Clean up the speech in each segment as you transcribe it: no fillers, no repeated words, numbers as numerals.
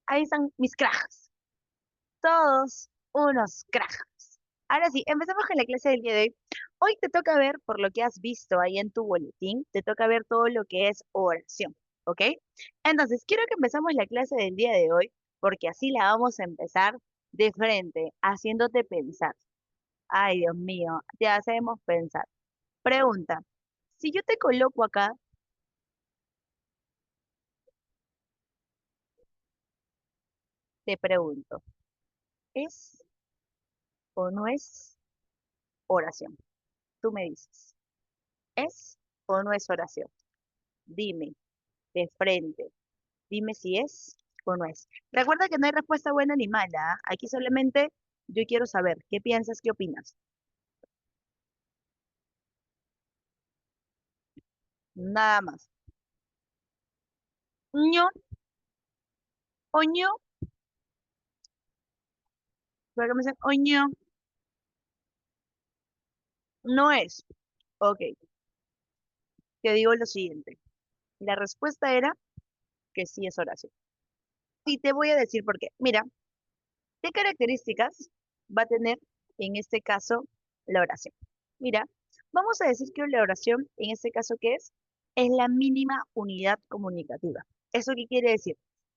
Ahí están mis cracks. Todos unos cracks. Ahora sí, empezamos con la clase del día de hoy. Hoy te toca ver, por lo que has visto ahí en tu boletín, te toca ver todo lo que es oración, ¿ok? Entonces, quiero que empezamos la clase del día de hoy, porque así la vamos a empezar de frente, haciéndote pensar. Ay, Dios mío, te hacemos pensar. Pregunta, si yo te coloco acá, te pregunto, ¿es o no es oración? Tú me dices, ¿es o no es oración? Dime, de frente, dime si es o no es. Recuerda que no hay respuesta buena ni mala, ¿ah? Aquí solamente yo quiero saber qué piensas, qué opinas. Nada más. ño oño, pero me dicen oño, no es. Ok, te digo lo siguiente. La respuesta era que sí es oración. Y te voy a decir por qué. Mira, ¿qué características va a tener en este caso la oración? Mira, vamos a decir que la oración, en este caso, ¿qué es? Es la mínima unidad comunicativa. ¿Eso qué quiere decir?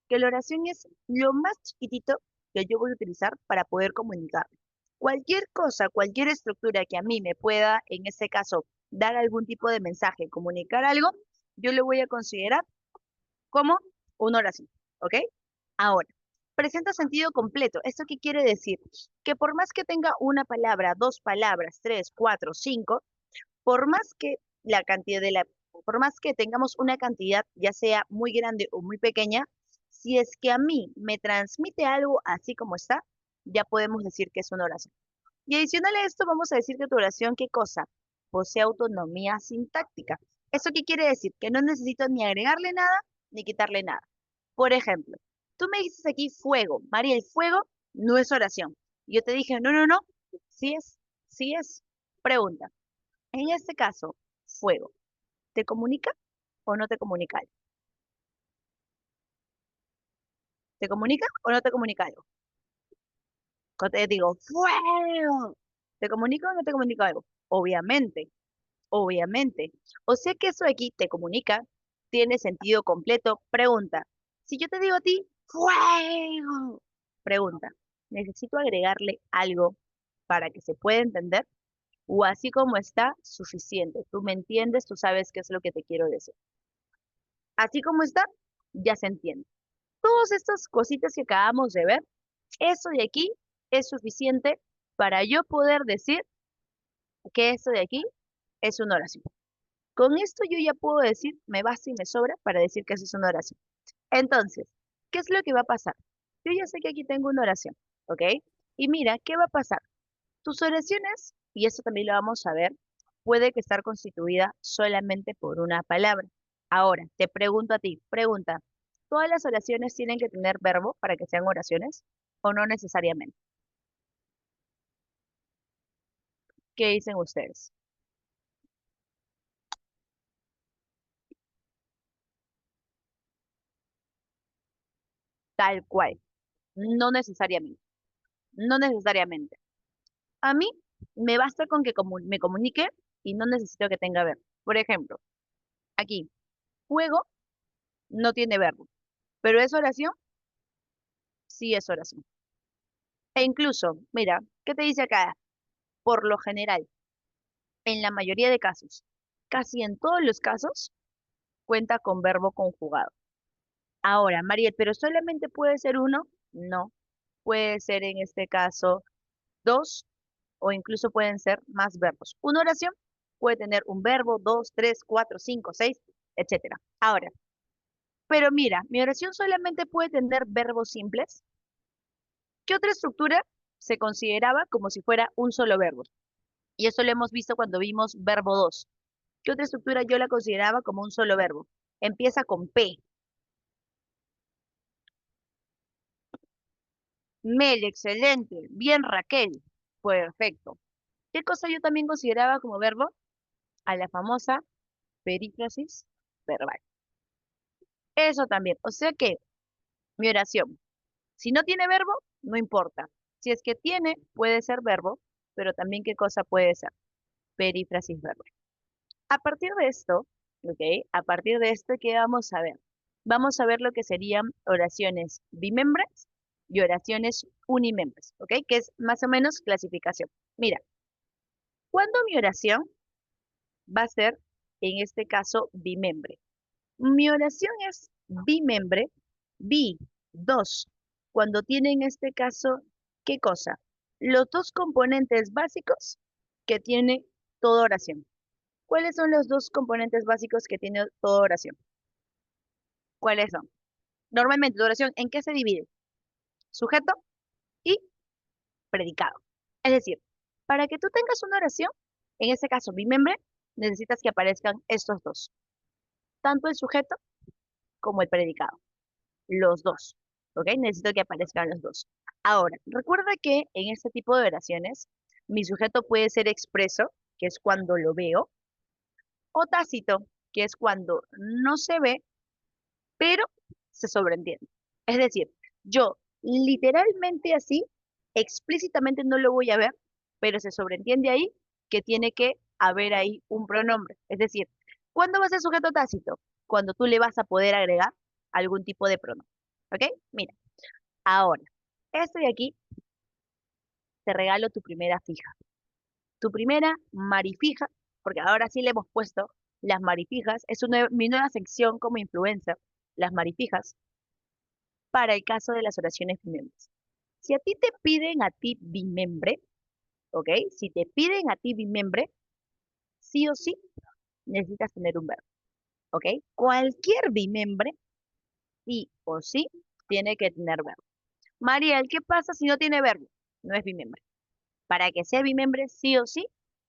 Que la oración es lo más chiquitito que yo voy a utilizar para poder comunicar. Cualquier cosa, cualquier estructura que a mí me pueda, en este caso, dar algún tipo de mensaje, comunicar algo, yo lo voy a considerar como una oración, ¿ok? Ahora, presenta sentido completo. ¿Esto qué quiere decir? Que por más que tenga una palabra, dos palabras, tres, cuatro, cinco, por más que la cantidad de la, por más que tengamos una cantidad, ya sea muy grande o muy pequeña, si es que a mí me transmite algo así como está, ya podemos decir que es una oración. Y adicional a esto, vamos a decir que tu oración, ¿qué cosa? Posee autonomía sintáctica. ¿Eso qué quiere decir? Que no necesito ni agregarle nada ni quitarle nada. Por ejemplo, tú me dices aquí fuego. María, el fuego no es oración. Y yo te dije, no, no, no, sí es, sí es. Pregunta, en este caso, fuego, ¿te comunica o no te comunica algo? ¿Te comunica o no te comunica algo? Cuando te digo, fuego, ¿te comunica o no te comunica algo? Obviamente. Obviamente. O sea que eso de aquí te comunica, tiene sentido completo. Pregunta, si yo te digo a ti, fuego, pregunta, ¿necesito agregarle algo para que se pueda entender? O así como está, suficiente. Tú me entiendes, tú sabes qué es lo que te quiero decir. Así como está, ya se entiende. Todas estas cositas que acabamos de ver, eso de aquí es suficiente para yo poder decir que eso de aquí es una oración. Con esto yo ya puedo decir, me basta y me sobra para decir que eso es una oración. Entonces, ¿qué es lo que va a pasar? Yo ya sé que aquí tengo una oración, ¿ok? Y mira, ¿qué va a pasar? Tus oraciones, y eso también lo vamos a ver, puede que estar constituida solamente por una palabra. Ahora, te pregunto a ti, pregunta, ¿todas las oraciones tienen que tener verbo para que sean oraciones o no necesariamente? ¿Qué dicen ustedes? Tal cual, no necesariamente, no necesariamente. A mí me basta con que me comunique y no necesito que tenga verbo. Por ejemplo, aquí, juego no tiene verbo, pero es oración, sí es oración. E incluso, mira, ¿qué te dice acá? Por lo general, en la mayoría de casos, casi en todos los casos, cuenta con verbo conjugado. Ahora, Mariel, ¿pero solamente puede ser uno? No, puede ser en este caso dos o incluso pueden ser más verbos. Una oración puede tener un verbo, dos, tres, cuatro, cinco, seis, etcétera. Ahora, pero mira, mi oración solamente puede tener verbos simples. ¿Qué otra estructura se consideraba como si fuera un solo verbo? Y eso lo hemos visto cuando vimos verbo dos. ¿Qué otra estructura yo la consideraba como un solo verbo? Empieza con P. Mel, excelente. Bien, Raquel. Perfecto. ¿Qué cosa yo también consideraba como verbo? A la famosa perífrasis verbal. Eso también. O sea que mi oración. Si no tiene verbo, no importa. Si es que tiene, puede ser verbo, pero también qué cosa puede ser, perífrasis verbo. A partir de esto, ¿ok? A partir de esto, ¿qué vamos a ver? Vamos a ver lo que serían oraciones bimembres y oraciones unimembres, ¿ok? Que es más o menos clasificación. Mira, ¿cuándo mi oración va a ser, en este caso, bimembre? Mi oración es bimembre, bi, dos, cuando tiene en este caso, ¿qué cosa? Los dos componentes básicos que tiene toda oración. ¿Cuáles son los dos componentes básicos que tiene toda oración? ¿Cuáles son? Normalmente, la oración, ¿en qué se divide? Sujeto y predicado. Es decir, para que tú tengas una oración, en este caso bimembre, necesitas que aparezcan estos dos, tanto el sujeto como el predicado, los dos, ¿ok? Necesito que aparezcan los dos. Ahora, recuerda que en este tipo de oraciones, mi sujeto puede ser expreso, que es cuando lo veo, o tácito, que es cuando no se ve, pero se sobreentiende. Es decir, yo literalmente así, explícitamente no lo voy a ver, pero se sobreentiende ahí que tiene que haber ahí un pronombre. Es decir, ¿cuándo va a ser sujeto tácito? Cuando tú le vas a poder agregar algún tipo de pronombre. ¿Ok? Mira, ahora, esto de aquí, te regalo tu primera fija. Tu primera marifija, porque ahora sí le hemos puesto las marifijas, es mi nueva sección como influencer, las marifijas para el caso de las oraciones bimembres. Si a ti te piden a ti bimembre, ¿ok? Si te piden a ti bimembre, sí o sí necesitas tener un verbo, ¿ok? Cualquier bimembre, sí o sí, tiene que tener verbo. Mariel, ¿qué pasa si no tiene verbo? No es bimembre. Para que sea bimembre, sí o sí,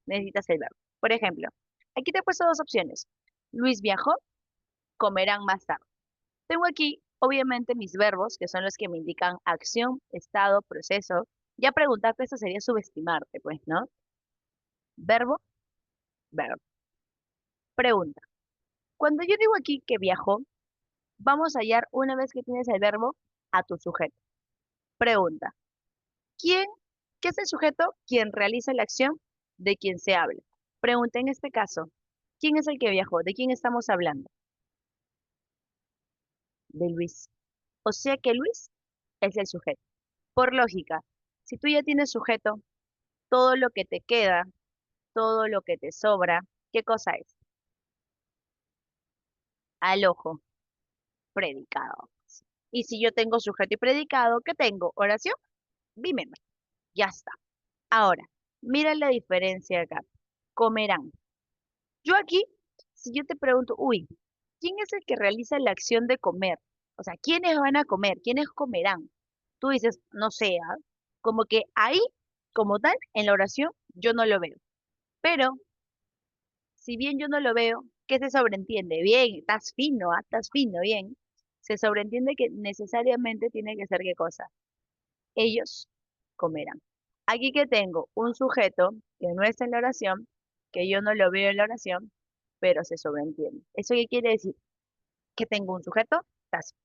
necesitas el verbo. Por ejemplo, aquí te he puesto dos opciones. Luis viajó, comerán más tarde. Tengo aquí, obviamente, mis verbos, que son los que me indican acción, estado, proceso. Ya preguntarte eso sería subestimarte, pues, ¿no? Verbo, verbo. Pregunta. Cuando yo digo aquí que viajó, vamos a hallar, una vez que tienes el verbo, a tu sujeto. Pregunta. ¿Quién, qué es el sujeto? Quien realiza la acción de quien se habla. Pregunta en este caso. ¿Quién es el que viajó? ¿De quién estamos hablando? De Luis. O sea que Luis es el sujeto. Por lógica, si tú ya tienes sujeto, todo lo que te queda, todo lo que te sobra, ¿qué cosa es? Al ojo, predicado. Y si yo tengo sujeto y predicado, ¿qué tengo? Oración, bimembre. Ya está. Ahora, mira la diferencia acá. Comerán. Yo aquí, si yo te pregunto, uy, ¿quién es el que realiza la acción de comer? O sea, ¿quiénes van a comer? ¿Quiénes comerán? Tú dices, no sé, ¿ah? Como que ahí, como tal, en la oración, yo no lo veo. Pero si bien yo no lo veo, ¿qué se sobreentiende? Bien, estás fino, ¿ah? Estás fino, bien. Se sobreentiende que necesariamente tiene que ser qué cosa. Ellos comerán. Aquí que tengo un sujeto que no está en la oración, que yo no lo veo en la oración, pero se sobreentiende. ¿Eso qué quiere decir? Que tengo un sujeto tácito.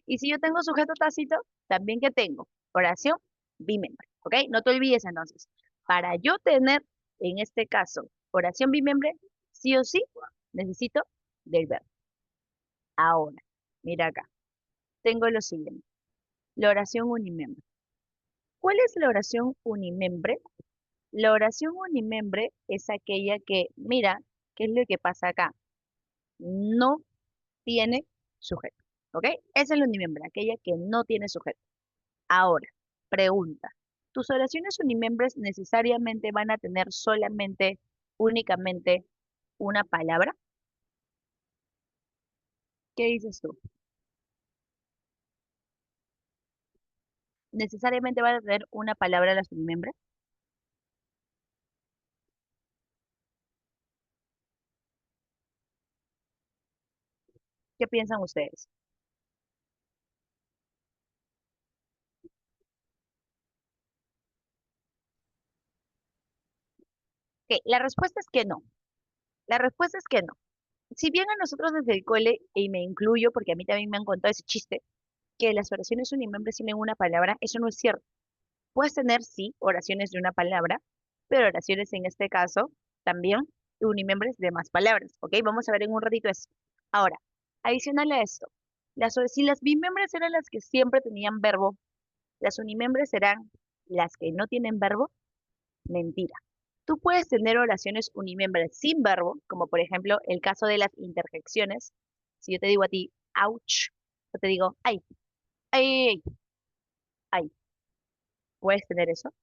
Y si yo tengo sujeto tácito, también que tengo oración bimembre, ¿ok? No te olvides entonces. Para yo tener, en este caso, oración bimembre, sí o sí, necesito del verbo. Ahora, mira acá, tengo lo siguiente, la oración unimembre. ¿Cuál es la oración unimembre? La oración unimembre es aquella que, mira, ¿qué es lo que pasa acá? No tiene sujeto, ¿ok? Esa es la unimembre, aquella que no tiene sujeto. Ahora, pregunta, ¿tus oraciones unimembres necesariamente van a tener solamente, únicamente, una palabra? ¿Qué dices tú? ¿Necesariamente van a tener una palabra las unimembres? ¿Qué piensan ustedes? Ok, la respuesta es que no. La respuesta es que no. Si bien a nosotros desde el cole, y me incluyo porque a mí también me han contado ese chiste, que las oraciones unimembres tienen una palabra, eso no es cierto. Puedes tener, sí, oraciones de una palabra, pero oraciones en este caso también unimembres de más palabras, ¿ok? Vamos a ver en un ratito eso. Ahora, adicional a esto, si las bimembres eran las que siempre tenían verbo, las unimembres serán las que no tienen verbo. Mentira. Tú puedes tener oraciones unimembres sin verbo, como por ejemplo el caso de las interjecciones. Si yo te digo a ti, ouch, yo te digo, ay, ay, ay, ay, puedes tener eso.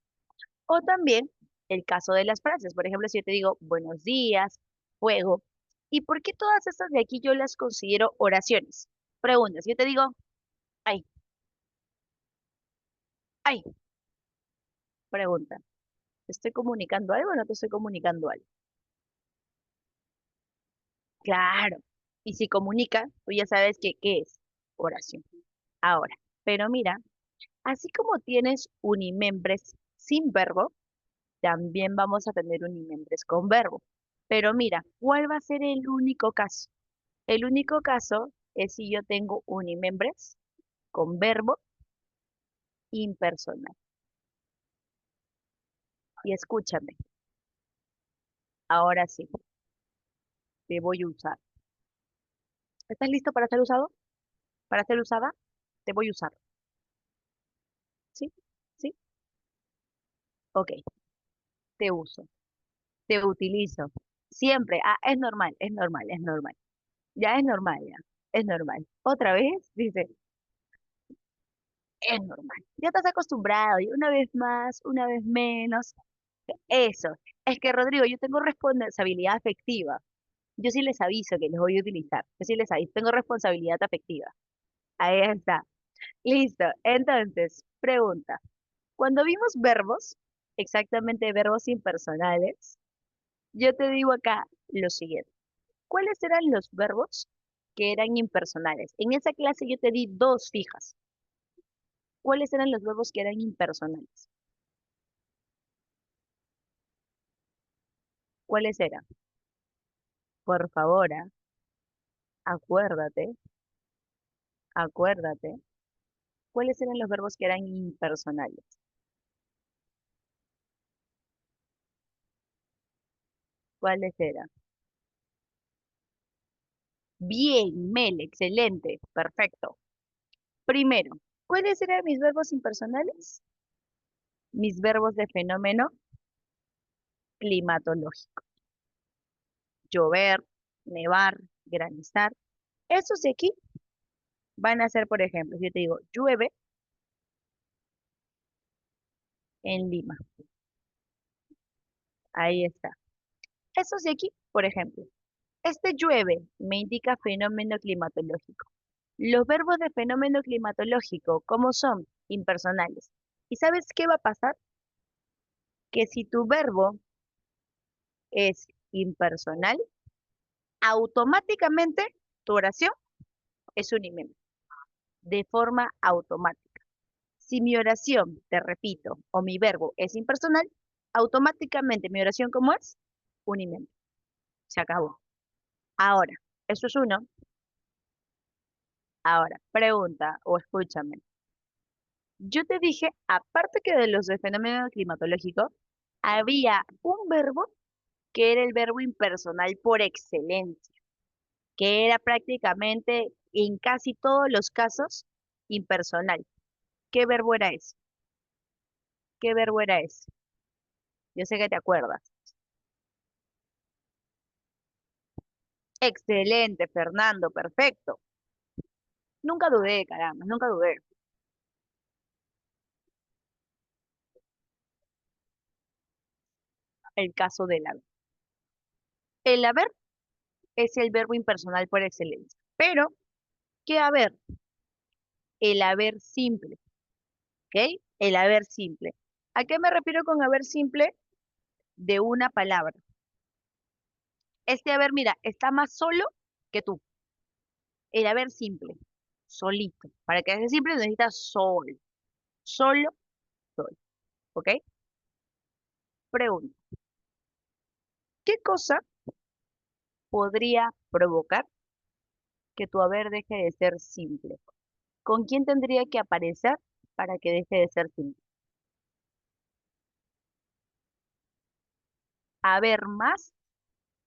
O también el caso de las frases. Por ejemplo, si yo te digo, buenos días, fuego. ¿Y por qué todas estas de aquí yo las considero oraciones? Preguntas. Yo te digo, ay, ay, pregunta. ¿Te estoy comunicando algo o no te estoy comunicando algo? Claro. Y si comunica, tú ya sabes que qué es oración. Ahora, pero mira, así como tienes unimembres sin verbo, también vamos a tener unimembres con verbo. Pero mira, ¿cuál va a ser el único caso? El único caso es si yo tengo unimembres con verbo impersonal. Y escúchame, ahora sí, te voy a usar. ¿Estás listo para ser usado? ¿Para ser usada? Te voy a usar. ¿Sí? ¿Sí? Ok, te uso, te utilizo. Siempre. Ah, es normal, es normal, es normal. Ya es normal, ya. Es normal. Otra vez, dice, es normal. Ya estás acostumbrado, y una vez más, una vez menos. Eso. Es que, Rodrigo, yo tengo responsabilidad afectiva. Yo sí les aviso que los voy a utilizar. Yo sí les aviso, tengo responsabilidad afectiva. Ahí está. Listo. Entonces, pregunta. Cuando vimos verbos, exactamente verbos impersonales, yo te digo acá lo siguiente. ¿Cuáles eran los verbos que eran impersonales? En esa clase yo te di dos fijas. ¿Cuáles eran los verbos que eran impersonales? ¿Cuáles eran? Por favor, acuérdate, acuérdate. ¿Cuáles eran los verbos que eran impersonales? ¿Cuáles eran? Bien, Mel, excelente, perfecto. Primero, ¿cuáles eran mis verbos impersonales? Mis verbos de fenómeno climatológico. Llover, nevar, granizar. Esos de aquí van a ser, por ejemplo, si yo te digo llueve en Lima. Ahí está. Esos de aquí, por ejemplo. Este llueve me indica fenómeno climatológico. Los verbos de fenómeno climatológico, ¿cómo son? Impersonales. ¿Y sabes qué va a pasar? Que si tu verbo es impersonal, automáticamente tu oración es un unimembro, de forma automática. Si mi oración, te repito, o mi verbo es impersonal, automáticamente mi oración, ¿cómo es? Unimembro. Se acabó. Ahora, eso es uno. Ahora, pregunta o escúchame. Yo te dije, aparte que de los de fenómeno climatológico, había un verbo que era el verbo impersonal por excelencia, que era prácticamente en casi todos los casos impersonal. ¿Qué verbo era ese? ¿Qué verbo era ese? Yo sé que te acuerdas. Excelente, Fernando, perfecto. Nunca dudé, caramba, nunca dudé. El caso del haber. El haber es el verbo impersonal por excelencia. Pero, ¿qué haber? El haber simple, ¿ok? El haber simple. ¿A qué me refiero con haber simple? De una palabra. Este haber, mira, está más solo que tú. El haber simple, solito. Para que sea simple necesitas sol. Solo, sol. ¿Ok? Pregunta. ¿Qué cosa podría provocar que tu haber deje de ser simple? ¿Con quién tendría que aparecer para que deje de ser simple? Haber más,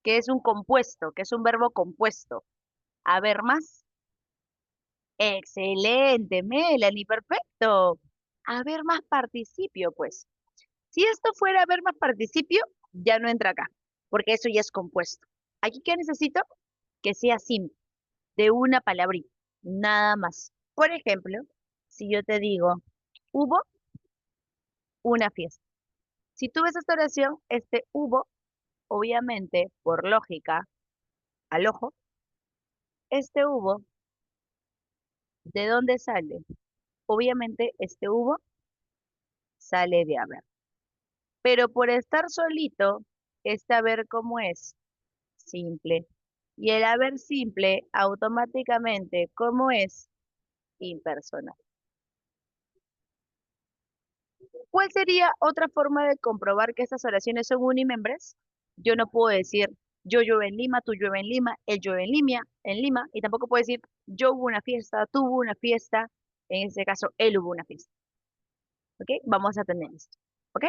que es un compuesto, que es un verbo compuesto. Haber más. Excelente, Melanie, perfecto. Haber más participio, pues. Si esto fuera haber más participio, ya no entra acá, porque eso ya es compuesto. Aquí, ¿qué necesito? Que sea simple, de una palabrita, nada más. Por ejemplo, si yo te digo, hubo una fiesta. Si tú ves esta oración, este hubo, obviamente, por lógica, al ojo, este hubo, ¿de dónde sale? Obviamente, este hubo sale de haber. Pero por estar solito, este haber cómo es simple. Y el haber simple, automáticamente, ¿cómo es? Impersonal. ¿Cuál sería otra forma de comprobar que estas oraciones son unimembres? Yo no puedo decir yo llueve en Lima, tú llueve en Lima, él llueve en Lima, y tampoco puedo decir yo hubo una fiesta, tú hubo una fiesta, en este caso él hubo una fiesta. ¿Ok? Vamos a tener esto. ¿Ok?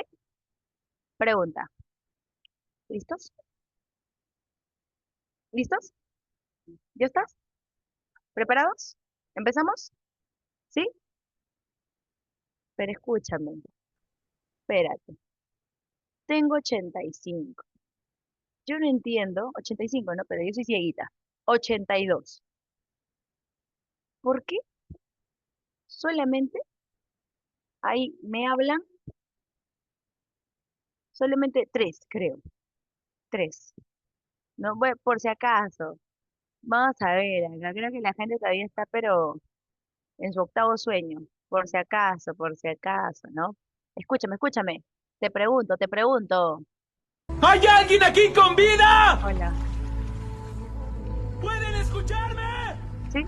Pregunta. ¿Listos? ¿Listos? ¿Ya estás? ¿Preparados? ¿Empezamos? ¿Sí? Pero escúchame, espérate. Tengo 85. Yo no entiendo, 85, ¿no? Pero yo soy cieguita. 82. ¿Por qué solamente ahí me hablan? Solamente tres, creo. Tres. No, bueno, por si acaso. Vamos a ver, acá creo que la gente todavía está, pero en su octavo sueño. Por si acaso, ¿no? Escúchame, escúchame. Te pregunto, te pregunto. ¿Hay alguien aquí con vida? Hola. ¿Pueden escucharme? ¿Sí?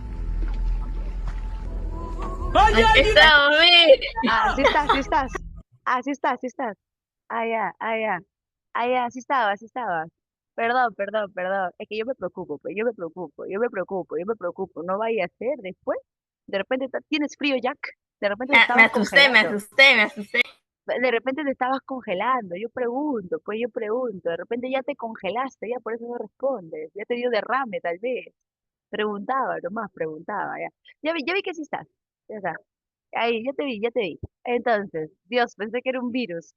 ¿Hay Aquí alguien aquí? estamos, mi. Ah, sí estás, sí estás. Ah, sí estás, sí estás. Ah, ya, ah, ya. Ah, ya, sí estaba, sí estaba. Perdón, perdón, perdón. Es que yo me preocupo, pues yo me preocupo, yo me preocupo, yo me preocupo. No vaya a ser después. De repente tienes frío, Jack. De repente te Me estabas asusté, me congelando. asusté, me asusté. De repente te estabas congelando. Yo pregunto, pues yo pregunto. De repente ya te congelaste, ya por eso no respondes. Ya te dio derrame, tal vez. Preguntaba, nomás preguntaba, ya. Ya vi que sí estás. Ya está. Ahí, ya te vi, ya te vi. Entonces, Dios, pensé que era un virus.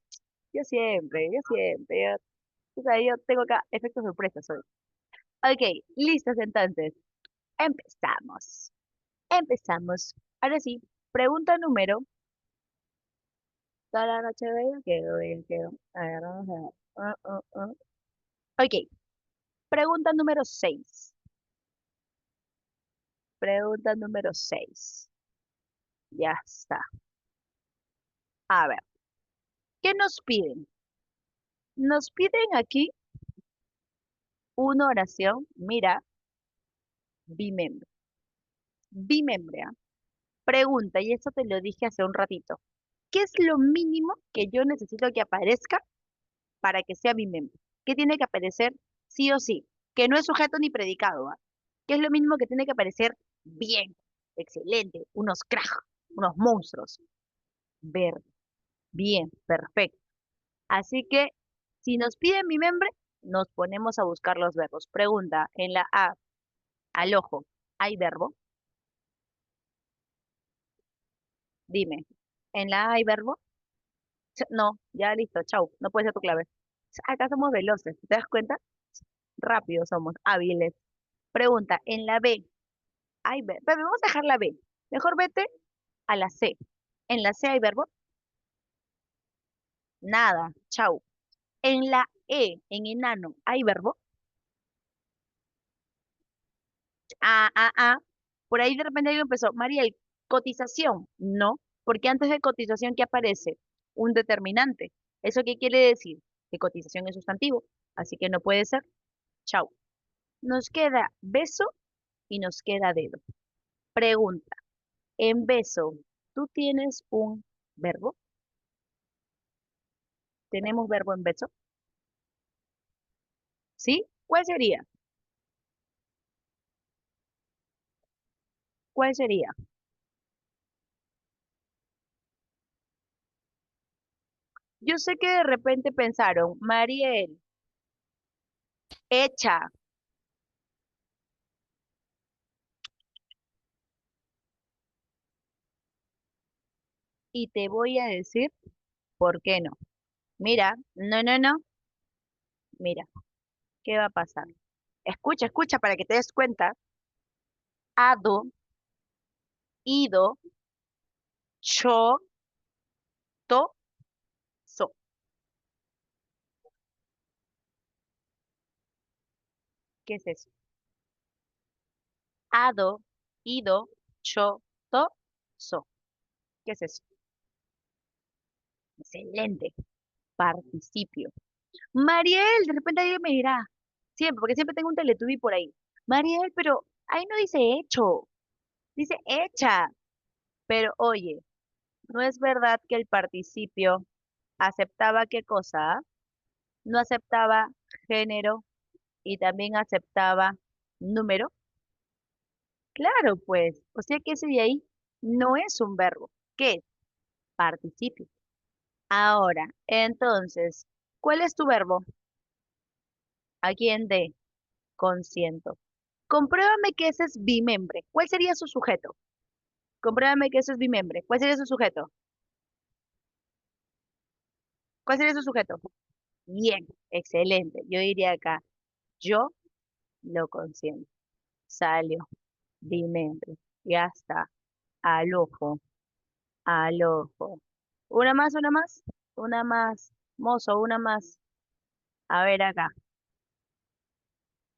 Yo siempre. O sea, yo tengo acá efectos sorpresas hoy. Ok, listos entonces. Empezamos. Empezamos. Ahora sí, pregunta número. Toda la noche bella, quedó bien, quedó. A ver, vamos a ver. Ok, pregunta número 6. Pregunta número 6. Ya está. A ver, ¿qué nos piden? Nos piden aquí una oración, mira, bimembre. Bimembre, ¿ah? Pregunta, y esto te lo dije hace un ratito. ¿Qué es lo mínimo que yo necesito que aparezca para que sea bimembre? ¿Qué tiene que aparecer sí o sí? Que no es sujeto ni predicado, ¿ah? ¿Qué es lo mínimo que tiene que aparecer bien, excelente, unos crack, unos monstruos? Verde, bien, perfecto. Así que, si nos piden bimembre, nos ponemos a buscar los verbos. Pregunta, en la A, al ojo, ¿hay verbo? Dime, ¿en la A hay verbo? No, ya listo, chau, no puede ser tu clave. Acá somos veloces, ¿te das cuenta? Rápidos somos, hábiles. Pregunta, en la B, ¿hay verbo? Pero vamos a dejar la B. Mejor vete a la C. ¿En la C hay verbo? Nada, chau. En la E, en enano, ¿hay verbo? Ah. Por ahí de repente alguien empezó, Mariel, cotización. No, porque antes de cotización, ¿qué aparece? Un determinante. ¿Eso qué quiere decir? Que cotización es sustantivo, así que no puede ser. Chau. Nos queda beso y nos queda dedo. Pregunta, en beso, ¿tú tienes un verbo? ¿Tenemos verbo en beso? ¿Sí? ¿Cuál sería? ¿Cuál sería? Yo sé que de repente pensaron, Mariel, hecha, y te voy a decir por qué no. Mira, no, no, no, mira, ¿qué va a pasar? Escucha, escucha para que te des cuenta. Ado, ido, cho, to, so. ¿Qué es eso? Ado, ido, cho, to, so. ¿Qué es eso? Excelente. Participio. Mariel, de repente alguien me dirá, siempre, porque siempre tengo un Teletubby por ahí. Mariel, pero ahí no dice hecho, dice hecha. Pero oye, ¿no es verdad que el participio aceptaba qué cosa? No aceptaba género y también aceptaba número. Claro, pues, o sea que ese de ahí no es un verbo. ¿Qué es? Participio. Ahora, entonces, ¿cuál es tu verbo? ¿A quién de? Consiento. Compruébame que ese es bimembre. ¿Cuál sería su sujeto? Compruébame que eso es bimembre. ¿Cuál sería su sujeto? ¿Cuál sería su sujeto? Bien, excelente. Yo diría acá, yo lo consiento. Salió, bimembre. Ya está. Al ojo, al ojo. Una más, una más. Una más. Mozo, una más. A ver acá.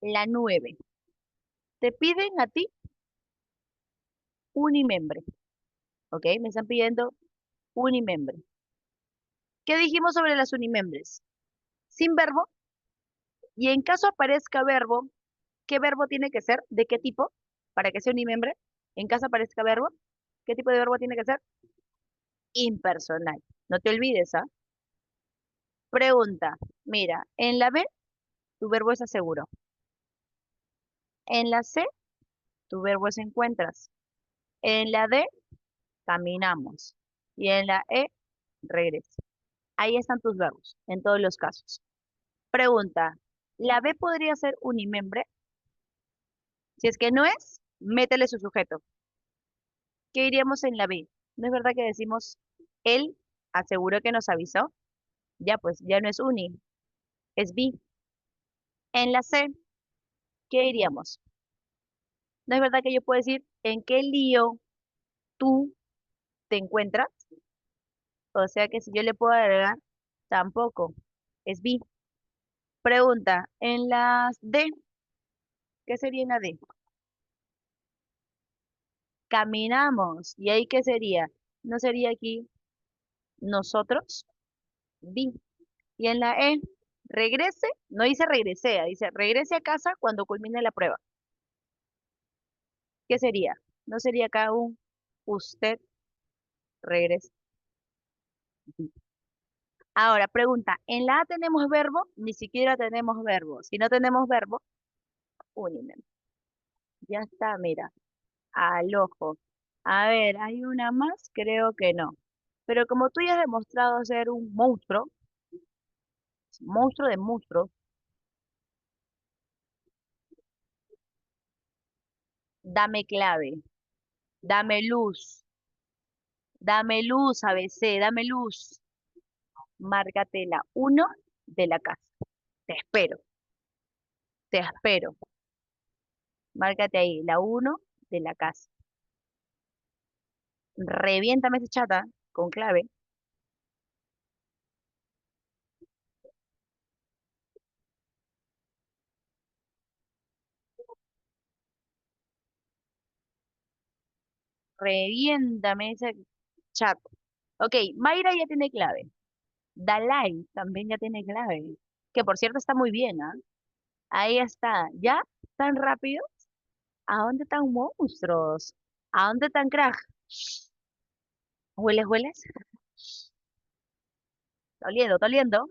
La 9. Te piden a ti unimembre. ¿Ok? Me están pidiendo unimembre. ¿Qué dijimos sobre las unimembres? Sin verbo. Y en caso aparezca verbo, ¿qué verbo tiene que ser? ¿De qué tipo? Para que sea unimembre. En caso aparezca verbo, ¿qué tipo de verbo tiene que ser? Impersonal. No te olvides, ¿ah? Pregunta. Mira, en la B, tu verbo es aseguro. En la C, tu verbo es encuentras. En la D, caminamos. Y en la E, regresa. Ahí están tus verbos, en todos los casos. Pregunta. ¿La B podría ser unimembre? Si es que no es, métele su sujeto. ¿Qué diríamos en la B? ¿No es verdad que decimos, él aseguró que nos avisó? Ya pues, ya no es uni, es bi. En la C, ¿qué diríamos? ¿No es verdad que yo puedo decir, en qué lío tú te encuentras? O sea que si yo le puedo agregar, tampoco, es bi. Pregunta, en las D, ¿qué sería en la D? Caminamos. ¿Y ahí qué sería? ¿No sería aquí nosotros? Bi. Y en la E, regrese, no dice regresé, dice regrese a casa cuando culmine la prueba. ¿Qué sería? ¿No sería acá un usted regrese? Ahora, pregunta, ¿en la A tenemos verbo? Ni siquiera tenemos verbo. Si no tenemos verbo, unime. Ya está, mira, al ojo. A ver, ¿hay una más? Creo que no. Pero como tú ya has demostrado ser un monstruo de monstruos, dame clave, dame luz, ABC, dame luz. Márcate la 1 de la casa. Te espero, te espero. Márcate ahí, la 1 de la casa. Reviéntame esa chata con clave. Reviéntame ese chat. Ok, Mayra ya tiene clave. Dalai también ya tiene clave. Que por cierto está muy bien, ¿ah? Ahí está. ¿Ya? ¿Tan rápido? ¿A dónde están monstruos? ¿A dónde están crack? ¿Hueles, hueles? Está oliendo, está oliendo.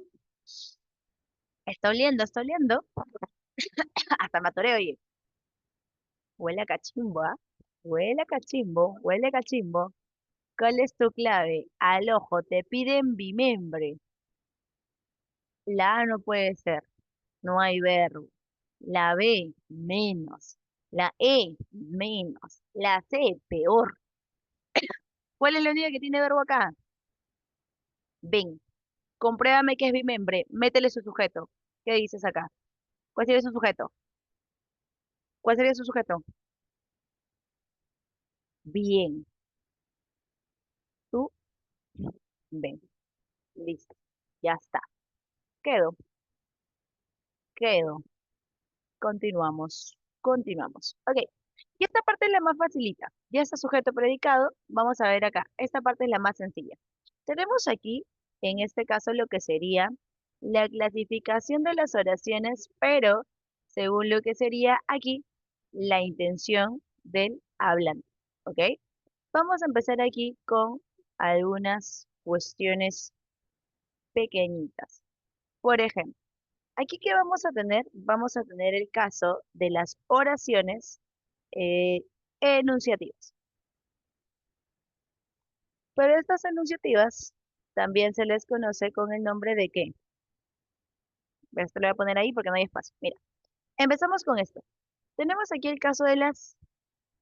Está oliendo, está oliendo. Hasta me atoré, oye. Huele a cachimbo, ¿ah? Huele a cachimbo, huele a cachimbo. ¿Cuál es tu clave? Al ojo, te piden bimembre. La A no puede ser, no hay verbo. La B, menos. La E, menos. La C, peor. ¿Cuál es la única que tiene verbo acá? Ven, compruébame que es bimembre. Métele su sujeto. ¿Qué dices acá? ¿Cuál sería su sujeto? ¿Cuál sería su sujeto? Bien, tú, ven. Listo. Ya está. Quedó, quedó. Continuamos, continuamos. Ok, y esta parte es la más facilita. Ya está sujeto predicado. Vamos a ver acá. Esta parte es la más sencilla. Tenemos aquí, en este caso, lo que sería la clasificación de las oraciones, pero según lo que sería aquí, la intención del hablante. ¿Ok? Vamos a empezar aquí con algunas cuestiones pequeñitas. Por ejemplo, aquí que vamos a tener, vamos a tener el caso de las oraciones eh, enunciativas. Pero estas enunciativas también se les conoce con el nombre de ¿qué? Esto lo voy a poner ahí porque no hay espacio. Mira, empezamos con esto. Tenemos aquí el caso de las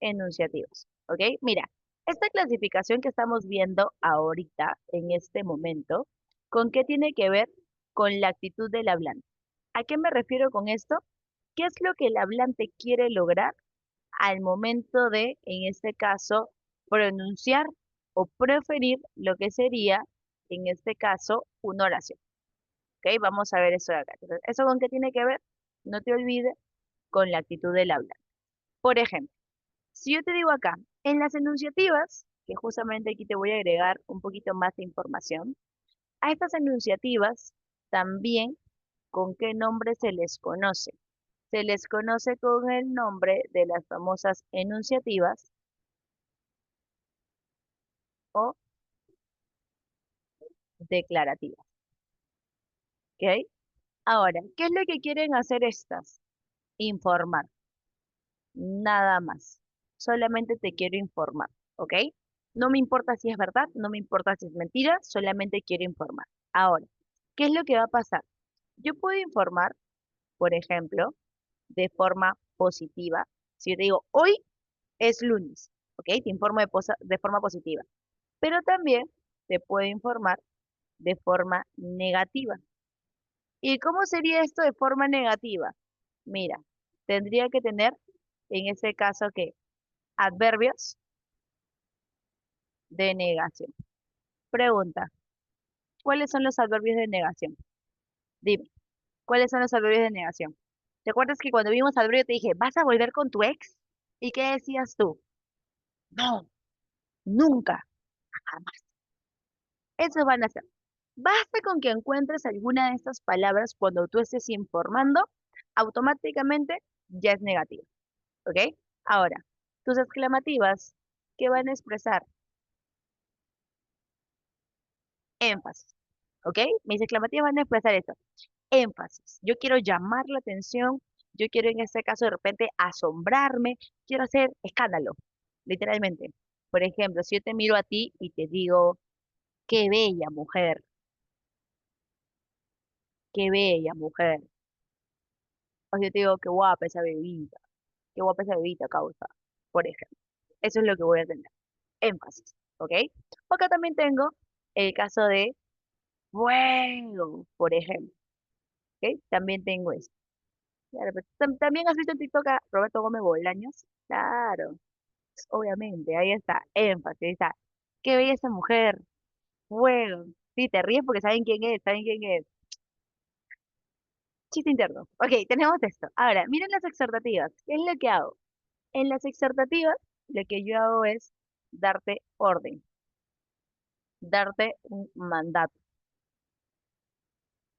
enunciativas, ¿ok? Mira, esta clasificación que estamos viendo ahorita, en este momento, ¿con qué tiene que ver? Con la actitud del hablante. ¿A qué me refiero con esto? ¿Qué es lo que el hablante quiere lograr al momento de, en este caso, pronunciar o preferir lo que sería, en este caso, una oración? ¿Ok? Vamos a ver eso de acá. Entonces, ¿eso con qué tiene que ver? No te olvides con la actitud del hablante. Por ejemplo, si yo te digo acá, en las enunciativas, que justamente aquí te voy a agregar un poquito más de información, a estas enunciativas también, ¿con qué nombre se les conoce? Se les conoce con el nombre de las famosas enunciativas o declarativas. ¿Ok? Ahora, ¿qué es lo que quieren hacer estas? Informar, nada más. Solamente te quiero informar, ¿ok? No me importa si es verdad, no me importa si es mentira, solamente quiero informar. Ahora, ¿qué es lo que va a pasar? Yo puedo informar, por ejemplo, de forma positiva. Si yo te digo, hoy es lunes, ¿ok? Te informo de forma positiva. Pero también te puedo informar de forma negativa. ¿Y cómo sería esto de forma negativa? Mira, tendría que tener, en ese caso, ¿qué? Adverbios de negación. Pregunta, ¿cuáles son los adverbios de negación? Dime, ¿cuáles son los adverbios de negación? ¿Te acuerdas que cuando vimos adverbio te dije, ¿vas a volver con tu ex? ¿Y qué decías tú? No, nunca, jamás. Eso van a ser. Basta con que encuentres alguna de estas palabras cuando tú estés informando, automáticamente ya es negativo, ¿ok? Ahora, tus exclamativas, ¿qué van a expresar? Énfasis, ¿ok? Mis exclamativas van a expresar esto, énfasis. Yo quiero llamar la atención, yo quiero en este caso de repente asombrarme, quiero hacer escándalo, literalmente. Por ejemplo, si yo te miro a ti y te digo, qué bella mujer, qué bella mujer. O si yo te digo, qué guapa esa bebita, causa, por ejemplo. Eso es lo que voy a tener. Énfasis, ¿ok? Acá también tengo el caso de fuego, por ejemplo, ¿ok? También tengo eso. Claro, pero también has visto en TikTok a Roberto Gómez Bolaños. Claro, obviamente, ahí está, énfasis, ahí está. Qué bella esa mujer, fuego. Sí, te ríes porque saben quién es, saben quién es. Chiste interno. Ok, tenemos esto. Ahora, miren las exhortativas. ¿Qué es lo que hago? En las exhortativas, lo que yo hago es darte orden, darte un mandato.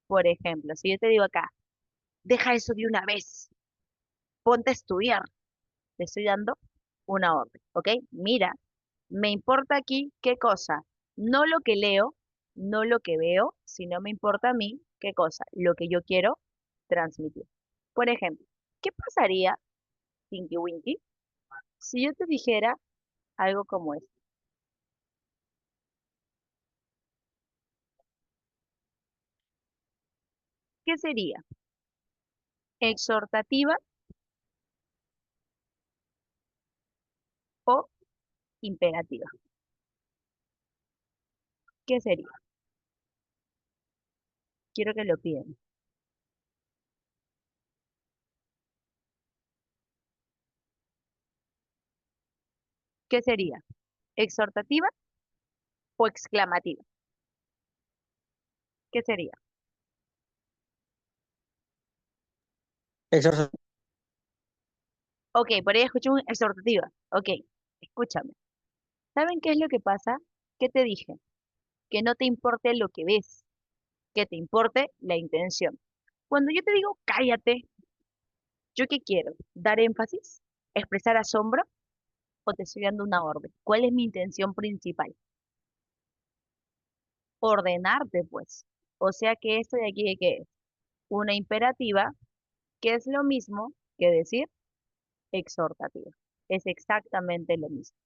Por ejemplo, si yo te digo acá, deja eso de una vez, ponte a estudiar, te estoy dando una orden, ¿ok? Mira, me importa aquí qué cosa, no lo que leo, no lo que veo, sino me importa a mí qué cosa, lo que yo quiero transmitir. Por ejemplo, ¿qué pasaría, Tinky Winky, si yo te dijera algo como esto? ¿Qué sería? ¿Exhortativa o imperativa? ¿Qué sería? Quiero que lo piensen. ¿Qué sería? ¿Exhortativa o exclamativa? ¿Qué sería? Exorcismo. Ok, por ahí escuché un exhortativa. Ok, escúchame. ¿Saben qué es lo que pasa? ¿Qué te dije? Que no te importe lo que ves, que te importe la intención. Cuando yo te digo cállate, ¿yo qué quiero? ¿Dar énfasis? ¿Expresar asombro? ¿O te estoy dando una orden? ¿Cuál es mi intención principal? Ordenarte, pues. O sea que esto de aquí, ¿qué es? Una imperativa, que es lo mismo que decir exhortativa. Es exactamente lo mismo.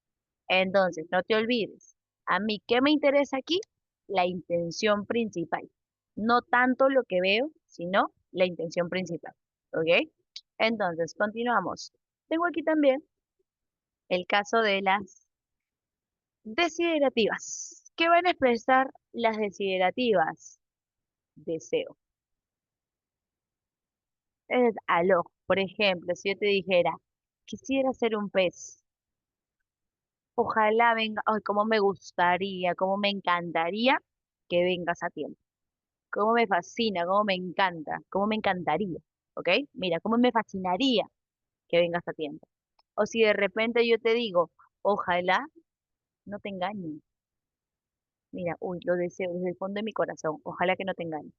Entonces, no te olvides, a mí, ¿qué me interesa aquí? La intención principal. No tanto lo que veo, sino la intención principal. ¿Ok? Entonces, continuamos. Tengo aquí también el caso de las desiderativas. ¿Qué van a expresar las desiderativas? Deseo. Es aló. Por ejemplo, si yo te dijera, quisiera ser un pez. Ojalá venga, ay, cómo me gustaría, cómo me encantaría que vengas a tiempo. Cómo me fascina, cómo me encanta, cómo me encantaría, ¿ok? Mira, cómo me fascinaría que vengas a tiempo. O si de repente yo te digo, ojalá no te engañen. Mira, uy, lo deseo desde el fondo de mi corazón, ojalá que no te engañen,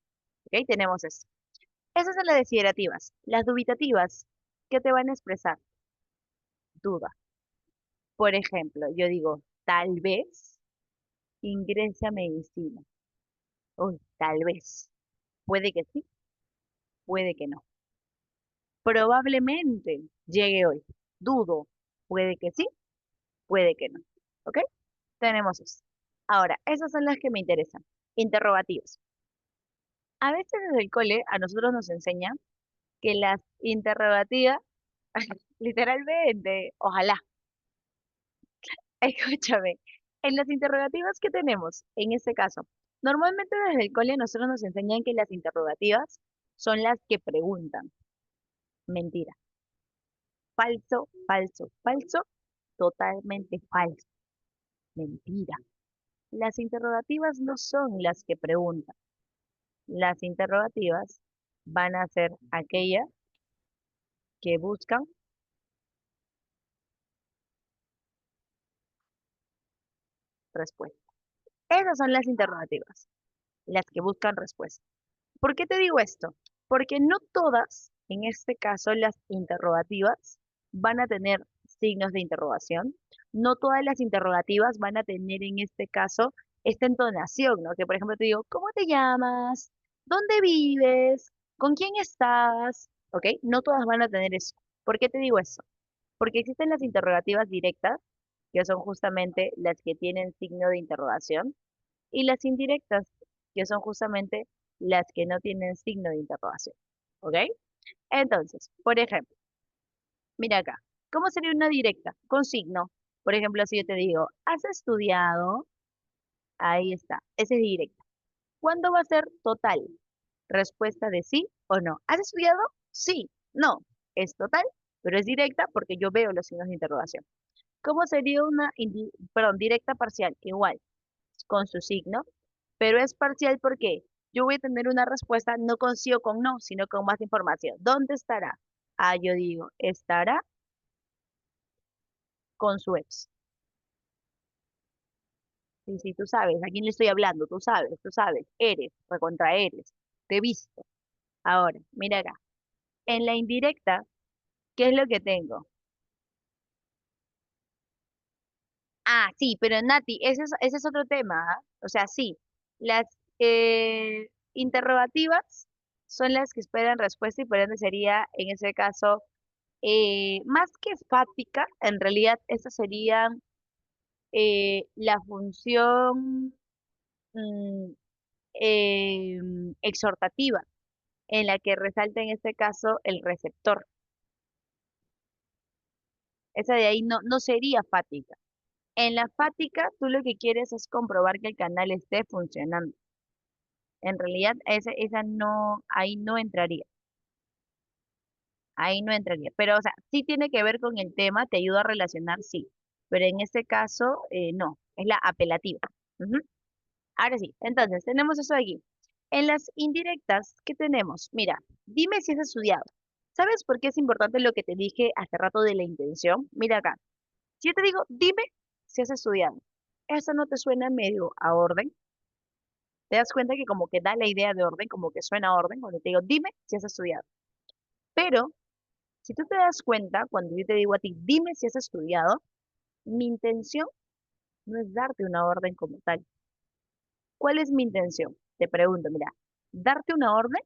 ¿ok? Tenemos eso. Esas son las desiderativas. Las dubitativas, ¿qué te van a expresar? Duda. Por ejemplo, yo digo, tal vez ingrese a medicina. Uy, tal vez. Puede que sí, puede que no. Probablemente llegue hoy. Dudo. Puede que sí, puede que no. ¿Ok? Tenemos eso. Ahora, esas son las que me interesan. Interrogativos. A veces desde el cole a nosotros nos enseñan que las interrogativas, literalmente, ojalá, escúchame, en las interrogativas que tenemos, en este caso, normalmente desde el cole a nosotros nos enseñan que las interrogativas son las que preguntan. Mentira. Falso, falso, falso, totalmente falso. Mentira. Las interrogativas no son las que preguntan. Las interrogativas van a ser aquellas que buscan respuesta. Esas son las interrogativas, las que buscan respuesta. ¿Por qué te digo esto? Porque no todas, en este caso las interrogativas, van a tener signos de interrogación. No todas las interrogativas van a tener en este caso esta entonación, ¿no? Que por ejemplo te digo, ¿cómo te llamas? ¿Dónde vives? ¿Con quién estás? ¿Ok? No todas van a tener eso. ¿Por qué te digo eso? Porque existen las interrogativas directas, que son justamente las que tienen signo de interrogación, y las indirectas, que son justamente las que no tienen signo de interrogación. ¿Ok? Entonces, por ejemplo, mira acá, ¿cómo sería una directa? Con signo. Por ejemplo, si yo te digo, ¿has estudiado? Ahí está, esa es directa. ¿Cuándo va a ser total? Respuesta de sí o no. ¿Has estudiado? Sí, no. Es total, pero es directa porque yo veo los signos de interrogación. ¿Cómo sería una, perdón, directa parcial? Igual, con su signo, pero es parcial porque yo voy a tener una respuesta no con sí o con no, sino con más información. ¿Dónde estará? Ah, yo digo, estará con su ex. Y si tú sabes, ¿a quién le estoy hablando? Tú sabes, eres, recontra eres, te he visto. Ahora, mira acá, en la indirecta, ¿qué es lo que tengo? Ah, sí, pero Nati, ese es otro tema, ¿ah? O sea, sí, las interrogativas son las que esperan respuesta y por ende sería, en ese caso, más que fática, en realidad esa sería la función mm, exhortativa. en la que resalta en este caso el receptor. Esa de ahí no sería fática. En la fática, tú lo que quieres es comprobar que el canal esté funcionando. En realidad, esa no, ahí no entraría. Ahí no entraría. Pero, o sea, sí tiene que ver con el tema, te ayuda a relacionar, sí. Pero en este caso, no, es la apelativa. Ujú. Ahora sí, entonces, tenemos eso aquí. En las indirectas, ¿qué tenemos? Mira, dime si has estudiado. ¿Sabes por qué es importante lo que te dije hace rato de la intención? Mira acá. Si yo te digo, dime si has estudiado. ¿Eso no te suena medio a orden? ¿Te das cuenta que como que da la idea de orden, como que suena a orden cuando te digo, dime si has estudiado? Pero si tú te das cuenta, cuando yo te digo a ti, dime si has estudiado, mi intención no es darte una orden como tal. ¿Cuál es mi intención? Te pregunto, mira, ¿darte una orden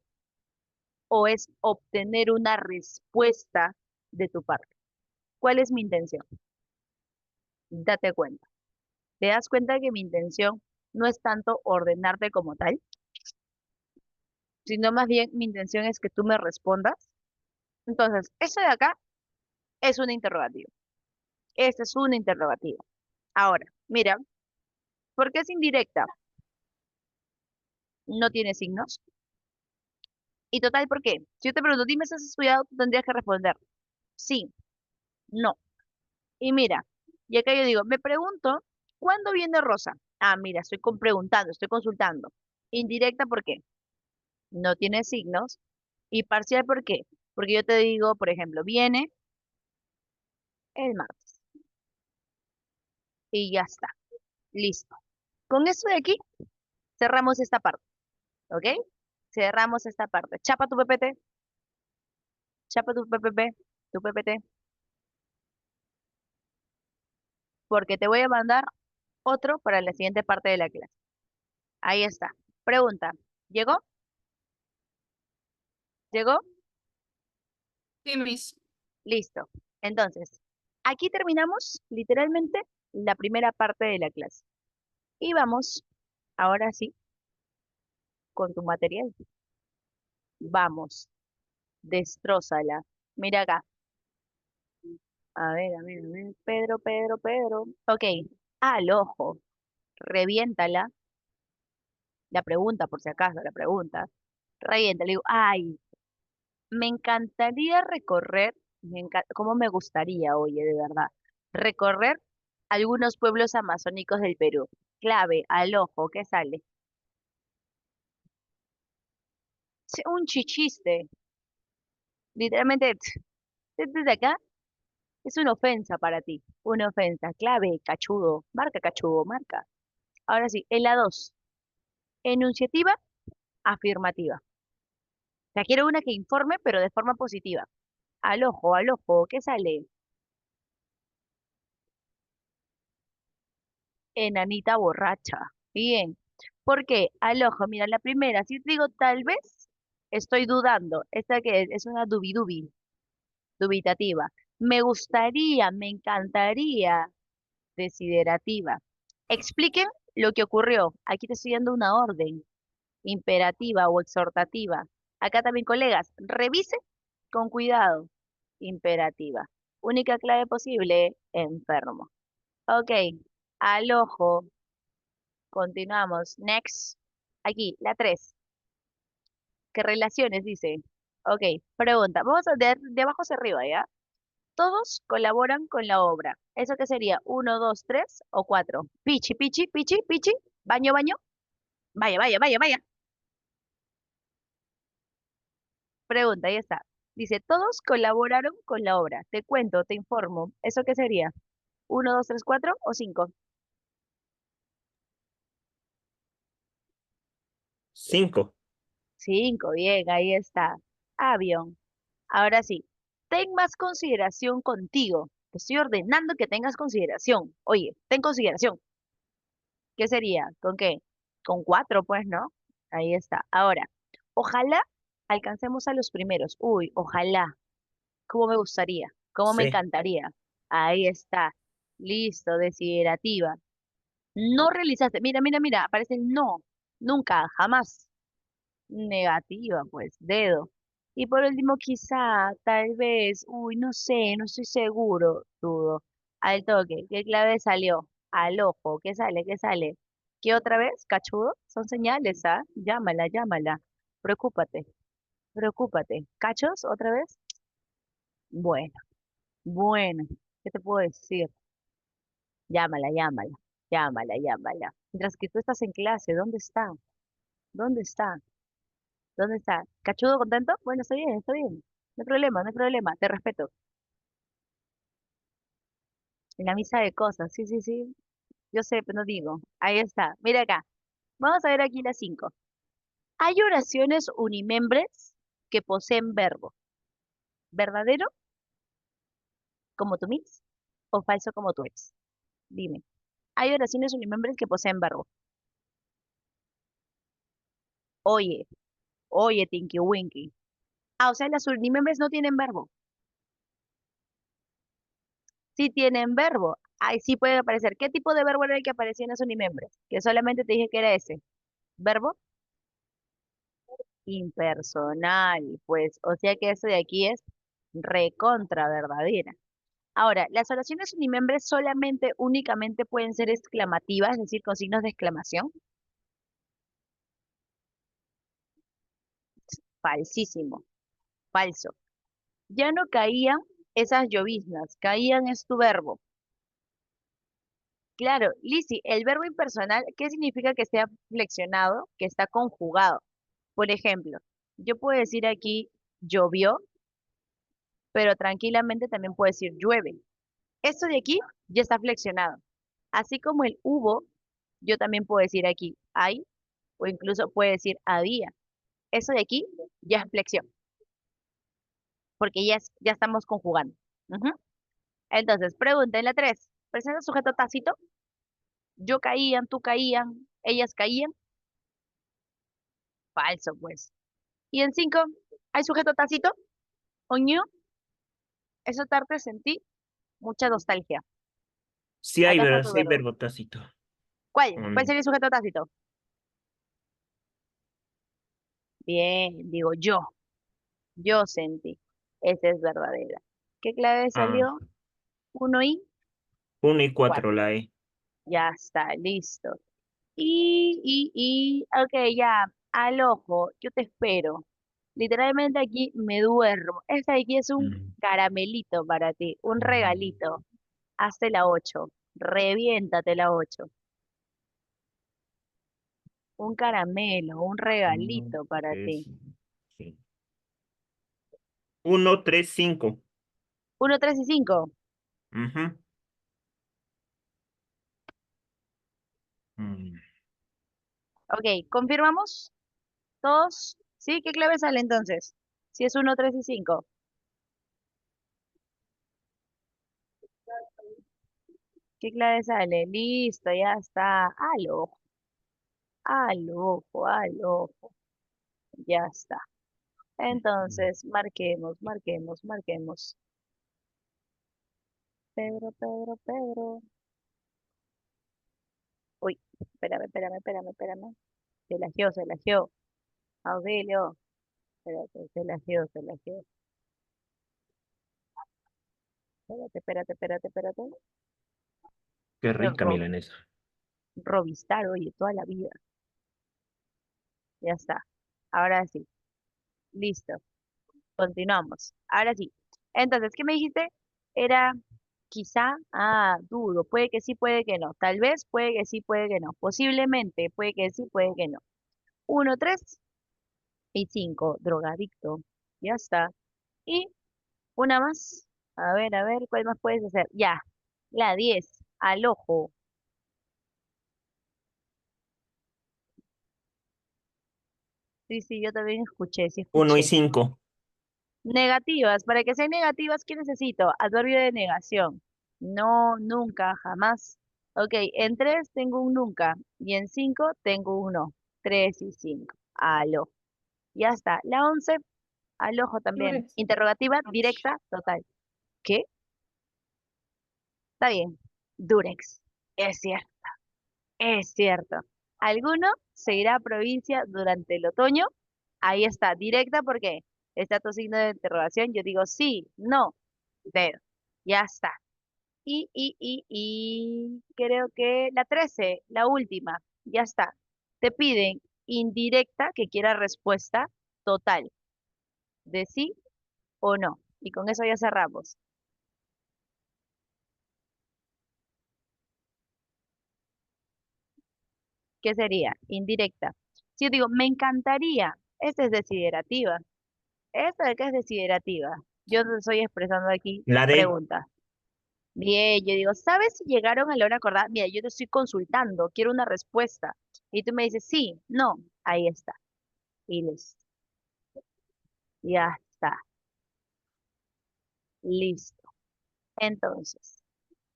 o es obtener una respuesta de tu parte? ¿Cuál es mi intención? Date cuenta. ¿Te das cuenta que mi intención no es tanto ordenarte como tal, sino más bien mi intención es que tú me respondas? Entonces, eso de acá es una interrogativa. Esta es una interrogativa. Ahora, mira, ¿por qué es indirecta? No tiene signos. Y total, ¿por qué? Si yo te pregunto, dime si has estudiado, tú tendrías que responder sí, no. Y mira, y acá yo digo, me pregunto, ¿cuándo viene Rosa? Ah, mira, preguntando, estoy consultando. Indirecta, ¿por qué? No tiene signos. Y parcial, ¿por qué? Porque yo te digo, por ejemplo, viene el martes. Y ya está, listo. Con esto de aquí, cerramos esta parte, ¿ok? Cerramos esta parte. Chapa tu PPT, chapa tu PPP, tu PPT, porque te voy a mandar otro para la siguiente parte de la clase. Ahí está. Pregunta. ¿Llegó? ¿Llegó? Sí, Miss. Listo. Entonces, aquí terminamos literalmente la primera parte de la clase. Y vamos, ahora sí, con tu material. Vamos, destrózala. Mira acá. A ver. Pedro. Ok, al ojo. Reviéntala. La pregunta, por si acaso, la pregunta. Reviéntala. Digo, ay, me encantaría recorrer, cómo me gustaría, oye, de verdad, recorrer algunos pueblos amazónicos del Perú. Clave, al ojo, ¿qué sale? Sí, un chichiste. Literalmente, desde acá es una ofensa para ti. Una ofensa. Clave, cachudo, marca. Ahora sí, en la 2, enunciativa, afirmativa. O sea, quiero una que informe, pero de forma positiva. Al ojo, ¿qué sale? Enanita borracha. Bien. ¿Por qué? Al ojo, mira, la primera, si te digo tal vez, estoy dudando. Esta que es una dubitativa. Me gustaría, me encantaría, desiderativa. Expliquen lo que ocurrió. Aquí te estoy dando una orden, imperativa o exhortativa. Acá también, colegas, revise con cuidado. Imperativa. Única clave posible, enfermo. Ok, al ojo. Continuamos. Next. Aquí, la 3. ¿Qué relaciones dice? Ok, pregunta. Vamos a de abajo hacia arriba, ¿ya? Todos colaboran con la obra. ¿Eso qué sería? ¿Uno, dos, tres o cuatro? Pichi. Baño. Vaya. Pregunta, ahí está. Dice, todos colaboraron con la obra. Te cuento, te informo. ¿Eso qué sería? ¿Uno, dos, tres, cuatro o cinco? 5. Cinco, bien, ahí está. Avión. Ahora sí, ten más consideración contigo. Te estoy ordenando que tengas consideración. Oye, ten consideración. ¿Qué sería? ¿Con qué? Con cuatro, pues, ¿no? Ahí está. Ahora, ojalá alcancemos a los primeros. Uy, ojalá. ¿Cómo me gustaría? ¿Cómo me Sí. encantaría? Ahí está. Listo, desiderativa. No realizaste. Mira. Aparece no. Nunca, jamás. Negativa, pues, dedo. Y por último, quizá, tal vez, uy, no sé, no estoy seguro, dudo. Al toque, ¿qué clave salió? Al ojo, ¿qué sale? ¿Qué sale? ¿Qué otra vez? ¿Cachudo? Son señales, ¿ah? Llámala, llámala. Preocúpate, preocúpate. ¿Cachos otra vez? Bueno, bueno, ¿qué te puedo decir? Llámala, llámala, llámala, llámala. Mientras que tú estás en clase, ¿dónde está? ¿Dónde está? ¿Dónde está? ¿Cachudo contento? Bueno, está bien, está bien. No hay problema, no hay problema. Te respeto. En la misa de cosas, sí, sí, sí. Yo sé, pero no digo. Ahí está. Mira acá. Vamos a ver aquí las 5. Hay oraciones unimembres que poseen verbo. ¿Verdadero como tu mix o falso como tu ex? Dime. Hay oraciones unimembres que poseen verbo. Oye, oye, Tinky Winky. Ah, o sea, las unimembres no tienen verbo. Sí tienen verbo. Ahí sí puede aparecer. ¿Qué tipo de verbo era el que aparecía en las unimembres? Que solamente te dije que era ese. ¿Verbo? Impersonal, pues, o sea que eso de aquí es recontra verdadera. Ahora, las oraciones unimembres solamente, únicamente pueden ser exclamativas, es decir, con signos de exclamación. Falsísimo, falso. Ya no caían esas lloviznas, caían es tu verbo. Claro, Lizzy, el verbo impersonal, ¿qué significa que sea flexionado, que está conjugado? Por ejemplo, yo puedo decir aquí llovió, pero tranquilamente también puedo decir llueve. Esto de aquí ya está flexionado. Así como el hubo, yo también puedo decir aquí hay, o incluso puedo decir había. Eso de aquí ya es flexión, porque ya estamos conjugando. Ujú. Entonces, pregunta en la 3. ¿Presenta sujeto tácito? Yo caían, tú caían, ellas caían. Falso, pues. Y en 5, ¿hay sujeto tácito? Oño, eso tarde sentí mucha nostalgia. Sí hay, Acá está ¿verdad? tu Sí hay verbo. verbo tácito. ¿Cuál? ¿Cuál Mm, sería el sujeto tácito? Bien, digo yo sentí. Esa es verdadera. ¿Qué clave ah, salió? 1 y 4 1 y 4. la hay. Ya está, listo. Ok, ya, al ojo, yo te espero. Literalmente aquí me duermo. Este de aquí es un Mm, caramelito para ti, un mm, regalito. Hazte la 8, reviéntate la 8. Un caramelo, un uno, regalito para ti. tres, sí. 1, 3, 5. 1, 3 y 5. Ujú. Mm, Ok, ¿confirmamos? ¿Todos? ¿Sí? ¿Qué clave sale entonces? Si es 1, 3 y 5. ¿Qué clave sale? Listo, ya está. Al ojo, al ojo. Ya está. mm. Entonces, marquemos, marquemos, marquemos. Pedro, Pedro, Pedro. Uy, espérame, espérame, espérame, espérame. Se lagió. Auxilio. Espérate, se lagió. Espérate, espérate, espérate, espérate. Qué rica Ro- milanesa. Robistar, oye, toda la vida. Ya está. Ahora sí. Listo. Continuamos. Ahora sí. Entonces, ¿qué me dijiste? Era quizá, dudo, puede que sí, puede que no. Tal vez, puede que sí, puede que no. Posiblemente, puede que sí, puede que no. 1, 3 y 5, drogadicto. Ya está. Y una más. A ver, ¿cuál más puedes hacer? Ya, la 10, al ojo. Sí, sí, yo también escuché, sí 1 y escuché. 5. Negativas, para que sean negativas, ¿qué necesito? Adverbio de negación. No, nunca, jamás. Ok, en 3 tengo un nunca y en 5 tengo uno. 3 y 5. Al ojo. Ya está. La 11, al ojo también. Durex. Interrogativa directa, total. ¿Qué? Está bien. Durex. Es cierto, es cierto. ¿Alguno se irá a provincia durante el otoño? Ahí está, directa porque está tu signo de interrogación. Yo digo sí, no, dedo. Ya está. Y creo que la 13, la última, ya está. Te piden indirecta que quiera respuesta total, de sí o no. Y con eso ya cerramos. ¿Qué sería? Indirecta. Si yo digo, me encantaría, esta es desiderativa. Esta de acá es desiderativa. Yo te estoy expresando aquí La D. preguntas. Bien, yo digo, ¿sabes si llegaron a la hora acordada? Mira, yo te estoy consultando, quiero una respuesta. Y tú me dices, sí, no, ahí está. Y listo. Ya está. Listo. Entonces,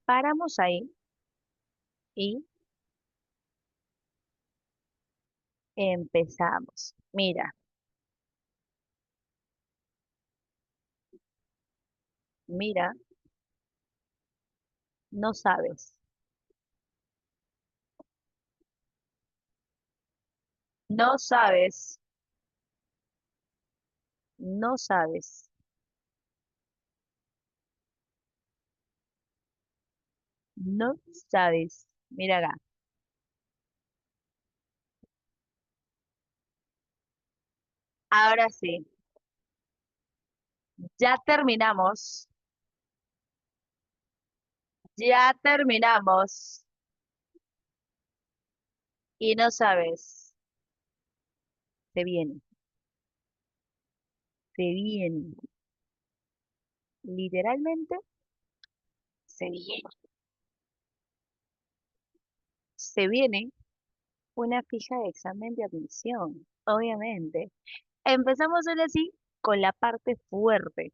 paramos ahí y empezamos. Mira, mira, no sabes, no sabes, no sabes, no sabes. Mira acá. Ahora sí, ya terminamos, ya terminamos y no sabes, se viene, se viene, literalmente se viene, se viene una fija de examen de admisión, obviamente. Empezamos ahora sí con la parte fuerte,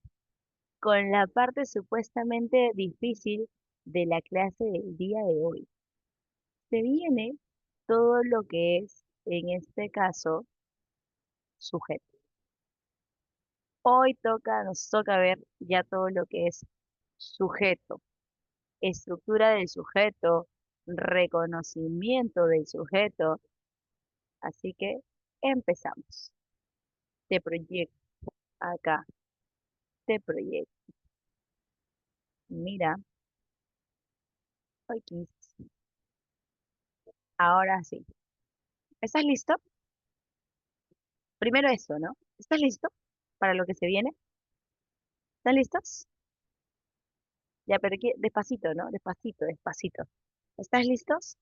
con la parte supuestamente difícil de la clase del día de hoy. Se viene todo lo que es, en este caso, sujeto. Hoy nos toca ver ya todo lo que es sujeto, estructura del sujeto, reconocimiento del sujeto. Así que empezamos. Te proyecto acá, te proyecto. Mira, aquí. Ahora sí. ¿Estás listo? Primero eso, ¿no? ¿Estás listo para lo que se viene? ¿Están listos? Ya, pero aquí, despacito, ¿no? Despacito, despacito. ¿Estás listos?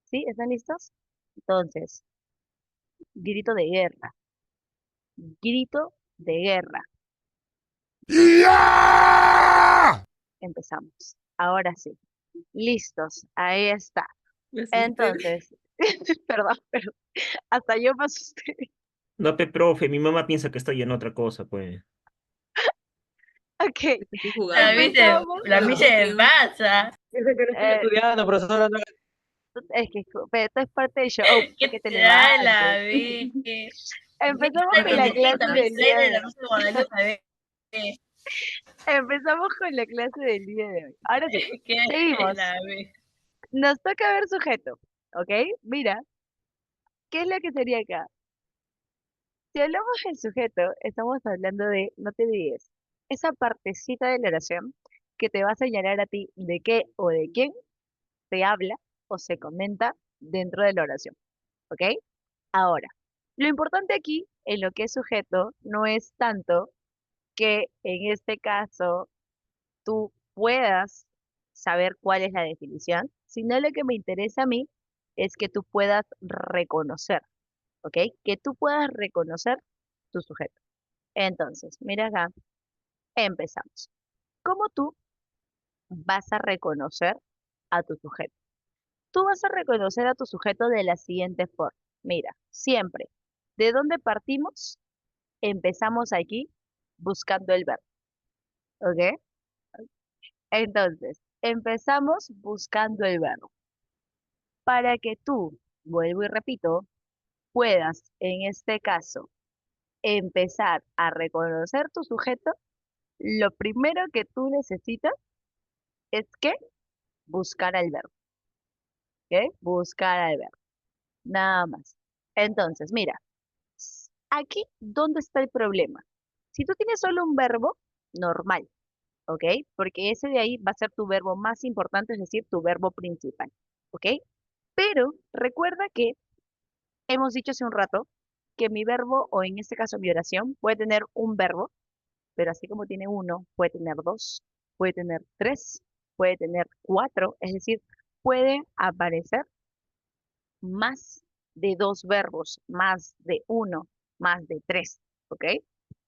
¿Sí? ¿Están listos? Entonces, grito de guerra. Grito de guerra. Empezamos. Ahora sí. Listos. Ahí está. Me asusté. Entonces, perdón, pero hasta yo me asusté. No, profe, mi mamá piensa que estoy en otra cosa, pues. Ok, Estoy jugando. empezamos. La mí se me pasa. Dice que no estoy Eh, estudiando, profesora. es que pero esto es parte del show, para ¿Qué que te te da la levantes. vi? Empezamos Está con la clase quietecita, mi del día ser de de la hoy. Rosa de Guadalupe. Empezamos con la clase del día de hoy. Ahora sí, ¿Qué seguimos. la vi? Nos toca ver sujeto, ¿ok? Mira, ¿qué es lo que sería acá? Si hablamos del sujeto, estamos hablando de, no te olvides, esa partecita de la oración que te va a señalar a ti de qué o de quién se habla o se comenta dentro de la oración, ¿ok? Ahora, lo importante aquí en lo que es sujeto no es tanto que en este caso tú puedas saber cuál es la definición, sino lo que me interesa a mí es que tú puedas reconocer, ¿ok? Que tú puedas reconocer tu sujeto. Entonces, mira acá, empezamos. ¿Cómo tú vas a reconocer a tu sujeto? Tú vas a reconocer a tu sujeto de la siguiente forma. Mira, siempre, ¿de dónde partimos? Empezamos aquí buscando el verbo, ¿ok? Entonces, empezamos buscando el verbo. Para que tú, vuelvo y repito, puedas, en este caso, empezar a reconocer tu sujeto, lo primero que tú necesitas es que buscar al verbo, ¿ok? Buscar al verbo, nada más. Entonces, mira, aquí, ¿dónde está el problema? Si tú tienes solo un verbo, normal, ¿ok? Porque ese de ahí va a ser tu verbo más importante, es decir, tu verbo principal, ¿ok? Pero recuerda que hemos dicho hace un rato que mi verbo, o en este caso mi oración, puede tener un verbo, pero así como tiene uno, puede tener dos, puede tener tres, puede tener cuatro, es decir, puede aparecer más de dos verbos, más de uno, más de tres, ¿ok?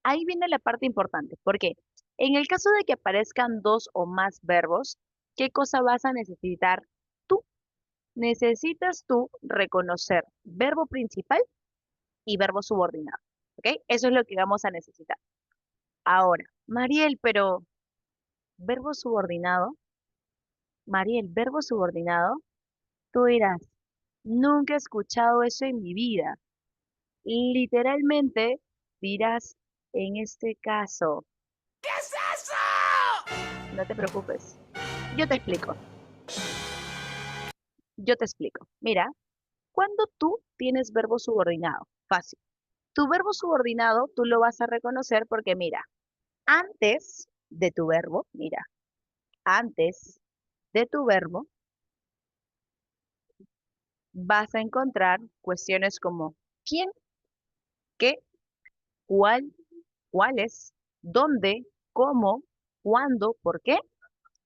Ahí viene la parte importante, porque en el caso de que aparezcan dos o más verbos, ¿qué cosa vas a necesitar tú? Necesitas tú reconocer verbo principal y verbo subordinado, ¿ok? Eso es lo que vamos a necesitar. Ahora, Mariel, pero verbo subordinado, Mariel, verbo subordinado, tú dirás, nunca he escuchado eso en mi vida. Literalmente dirás, en este caso, ¿Qué es eso? no te preocupes, yo te explico, yo te explico. Mira, cuando tú tienes verbo subordinado, fácil. Tu verbo subordinado tú lo vas a reconocer porque mira, antes de tu verbo, mira, antes de tu verbo vas a encontrar cuestiones como quién, qué, cuál, cuáles, dónde, cómo, cuándo, por qué,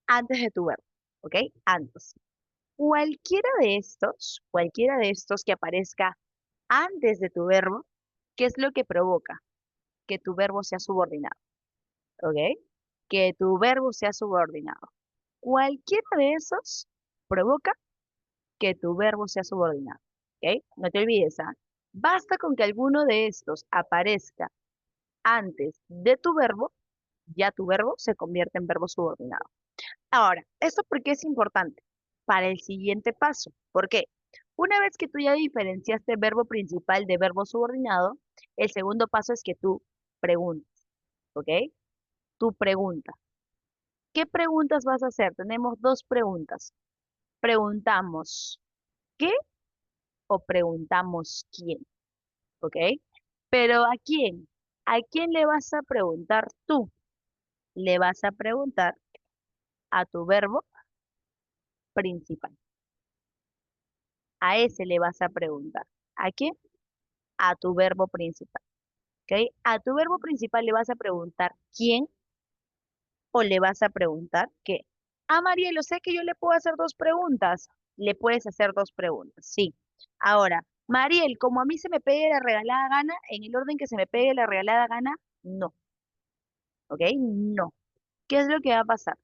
antes de tu verbo, ¿ok? Antes. Cualquiera de estos que aparezca antes de tu verbo, ¿qué es lo que provoca? Que tu verbo sea subordinado, ¿ok? Que tu verbo sea subordinado. Cualquiera de esos provoca que tu verbo sea subordinado, ¿ok? No te olvides, ¿ah? Basta con que alguno de estos aparezca antes de tu verbo, ya tu verbo se convierte en verbo subordinado. Ahora, ¿esto por qué es importante? Para el siguiente paso. ¿Por qué? Una vez que tú ya diferenciaste verbo principal de verbo subordinado, el segundo paso es que tú preguntas, ¿ok? Tu pregunta. ¿Qué preguntas vas a hacer? Tenemos dos preguntas. Preguntamos ¿qué o preguntamos quién? ¿Ok? Pero ¿a quién? ¿A quién le vas a preguntar tú? Le vas a preguntar a tu verbo principal. A ese le vas a preguntar. ¿A quién? A tu verbo principal. ¿Ok? A tu verbo principal le vas a preguntar quién o le vas a preguntar qué. Ah, Marielo, sé que yo le puedo hacer dos preguntas. Le puedes hacer dos preguntas, sí. Ahora, Mariel, como a mí se me pegue la regalada gana, en el orden que se me pegue la regalada gana, no. ¿Ok? No. ¿Qué es lo que va a pasar?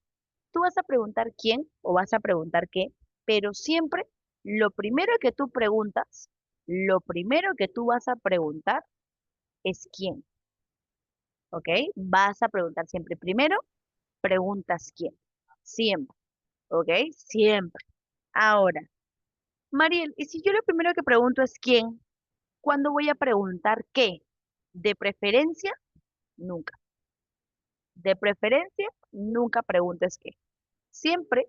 Tú vas a preguntar quién o vas a preguntar qué, pero siempre lo primero que tú preguntas, lo primero que tú vas a preguntar es quién. ¿Ok? Vas a preguntar siempre primero, preguntas quién. Siempre. ¿Ok? Siempre. Ahora, Mariel, ¿y si yo lo primero que pregunto es quién? ¿Cuándo voy a preguntar qué? De preferencia, nunca. De preferencia, nunca preguntes qué. Siempre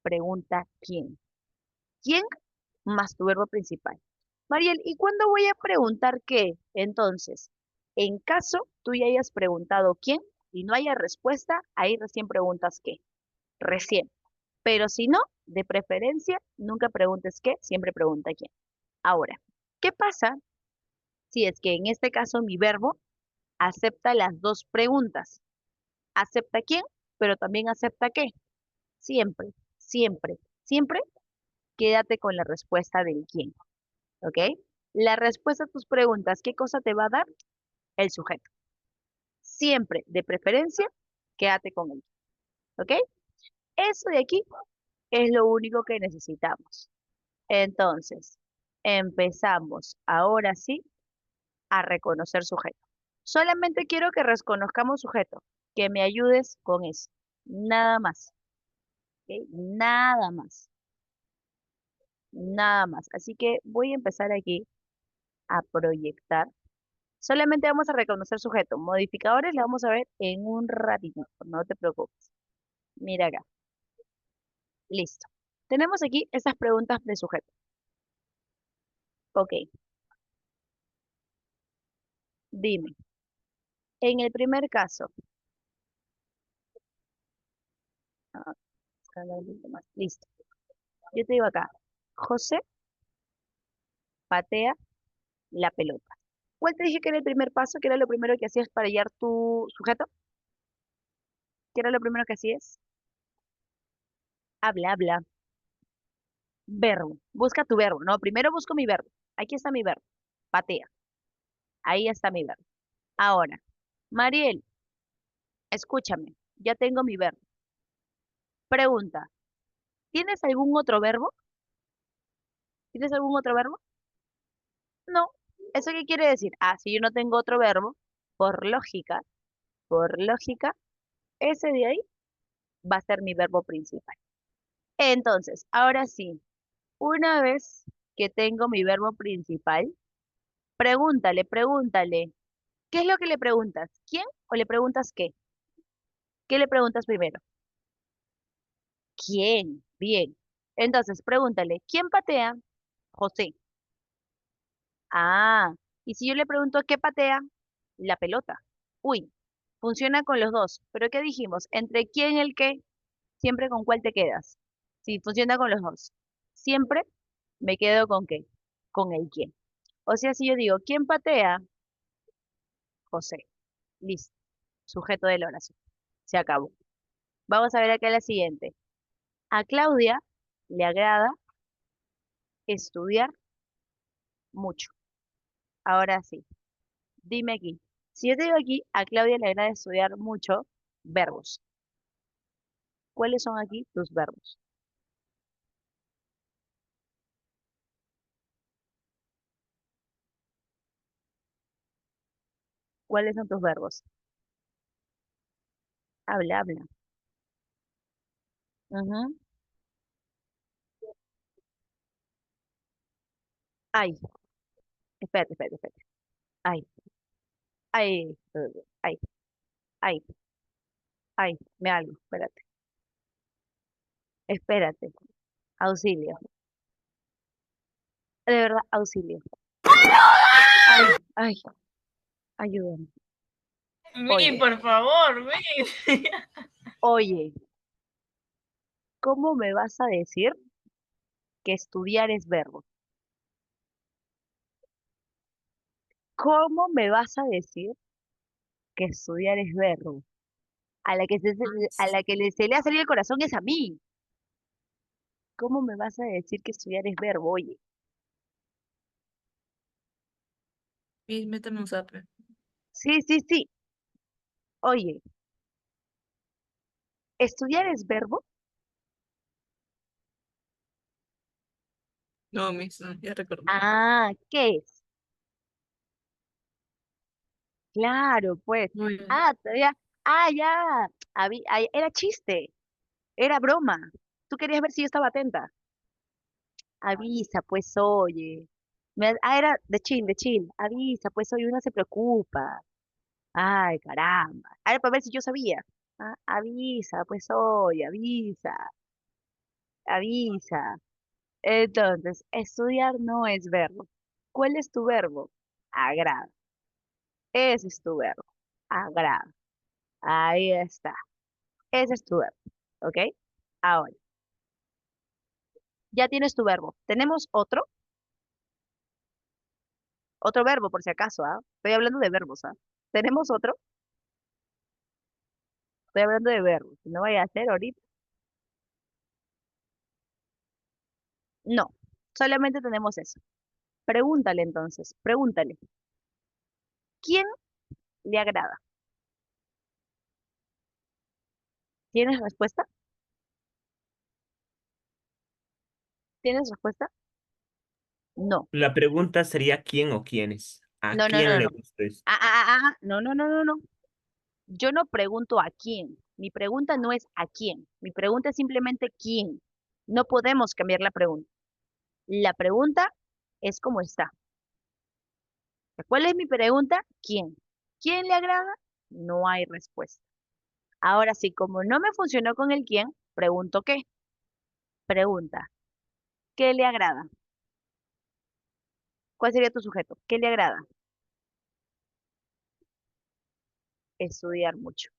pregunta quién. ¿Quién más tu verbo principal? Mariel, ¿y cuándo voy a preguntar qué? Entonces, en caso tú ya hayas preguntado quién y no haya respuesta, ahí recién preguntas qué. Recién. Pero si no, de preferencia, nunca preguntes qué, siempre pregunta quién. Ahora, ¿qué pasa si es que en este caso mi verbo acepta las dos preguntas? ¿Acepta quién? Pero también acepta qué. Siempre, siempre, siempre quédate con la respuesta del quién, ¿ok? La respuesta a tus preguntas, ¿qué cosa te va a dar? El sujeto. Siempre, de preferencia, quédate con él, ¿ok? Eso de aquí es lo único que necesitamos. Entonces, empezamos ahora sí a reconocer sujeto. Solamente quiero que reconozcamos sujeto, que me ayudes con eso. Nada más, ¿ok? Nada más, nada más. Así que voy a empezar aquí a proyectar. Solamente vamos a reconocer sujeto. Modificadores le vamos a ver en un ratito, no te preocupes. Mira acá. Listo. Tenemos aquí esas preguntas de sujeto. Ok. Dime, en el primer caso, ah, buscando un poquito más, listo. Yo te digo acá, José patea la pelota. ¿Cuál te dije que era el primer paso? ¿Que era lo primero que hacías para hallar tu sujeto? ¿Qué era lo primero que hacías? Habla, habla. Verbo. Busca tu verbo. No, primero busco mi verbo. Aquí está mi verbo. Patea. Ahí está mi verbo. Ahora, Mariel, escúchame. Ya tengo mi verbo. Pregunta. ¿Tienes algún otro verbo? ¿Tienes algún otro verbo? No. ¿Eso qué quiere decir? Ah, si yo no tengo otro verbo, por lógica, ese de ahí va a ser mi verbo principal. Entonces, ahora sí, una vez que tengo mi verbo principal, pregúntale. ¿Qué es lo que le preguntas? ¿Quién o le preguntas qué? ¿Qué le preguntas primero? ¿Quién? Bien. Entonces, pregúntale, ¿quién patea? José. Ah, y si yo le pregunto qué patea, la pelota. Uy, funciona con los dos. Pero ¿qué dijimos? Entre quién y el qué, siempre con cuál te quedas. Sí, funciona con los dos. Siempre me quedo con qué, con el quién. O sea, si yo digo, ¿quién patea? José. Listo. Sujeto de la oración. Se acabó. Vamos a ver acá la siguiente. A Claudia le agrada estudiar mucho. Ahora sí, dime aquí. Si yo te digo aquí, a Claudia le agrada estudiar mucho, verbos. ¿Cuáles son aquí tus verbos? ¿Cuáles son tus verbos? Habla, habla. Ujú. Ay, espérate. Ay, ay, ay, ay, ay, me algo, espérate. Espérate, auxilio. De verdad, auxilio. Ay, ay, ayúdame. Min, Oye, por favor, Min. oye, ¿cómo me vas a decir que estudiar es verbo? ¿Cómo me vas a decir que estudiar es verbo? A la que se le ha salido el corazón es a mí. ¿Cómo me vas a decir que estudiar es verbo? Oye, Min, méteme un zape. sí. Oye, ¿estudiar es verbo? No, Miss, no, ya recordé. Ah, ¿qué es? Claro, pues. Muy bien. Ah, todavía. Ah, ya. Era chiste. Era broma. Tú querías ver si yo estaba atenta. Avisa, pues, oye. Era de chill. Avisa, pues, oye, uno se preocupa. Ay, caramba. Era para ver si yo sabía. Ah, avisa, pues, oye, avisa. Entonces, estudiar no es verbo. ¿Cuál es tu verbo? Agrada. Ese es tu verbo. Agrada. Ahí está. Ese es tu verbo. ¿Ok? Ahora, ya tienes tu verbo. ¿Tenemos otro verbo, por si acaso, ¿ah? Estoy hablando de verbos, ¿ah? ¿Tenemos otro? Estoy hablando de verbos. No vaya a ser ahorita. No. Solamente tenemos eso. Pregúntale entonces. Pregúntale. ¿Quién le agrada? ¿Tienes respuesta? ¿Tienes respuesta? No. La pregunta sería ¿quién o quiénes? ¿A quién le No. gusta esto? No. Yo no pregunto a quién. Mi pregunta no es a quién. Mi pregunta es simplemente quién. No podemos cambiar la pregunta. La pregunta es cómo está. ¿Cuál es mi pregunta? ¿Quién? ¿Quién le agrada? No hay respuesta. Ahora sí, como no me funcionó con el quién, pregunto qué. Pregunta, ¿qué le agrada? ¿Cuál sería tu sujeto? ¿Qué le agrada? Estudiar mucho.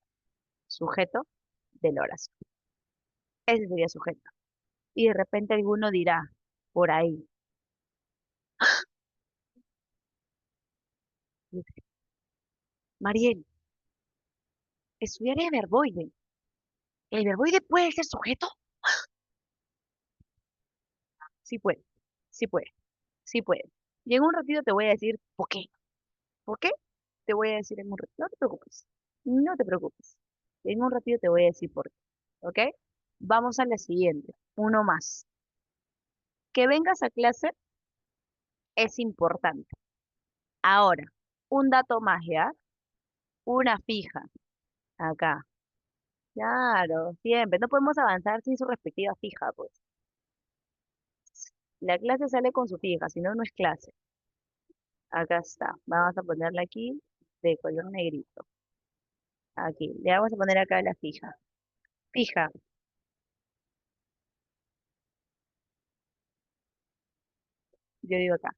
Sujeto de la oración. Ese sería sujeto. Y de repente alguno dirá, por ahí, Mariel, estudiar es verboide. ¿El verboide puede ser sujeto? Sí puede, sí puede, sí puede. Y en un ratito te voy a decir por qué. ¿Por qué? Te voy a decir en un ratito. No te preocupes. No te preocupes. En un ratito te voy a decir por qué. ¿Ok? Vamos a la siguiente. Uno más. Que vengas a clase es importante. Ahora, un dato más, ¿ya? Una fija. Acá. Claro, siempre. No podemos avanzar sin su respectiva fija, pues. La clase sale con su fija, si no, no es clase. Acá está. Vamos a ponerla aquí de color negrito. Aquí. Le vamos a poner acá la fija. Fija. Yo digo acá.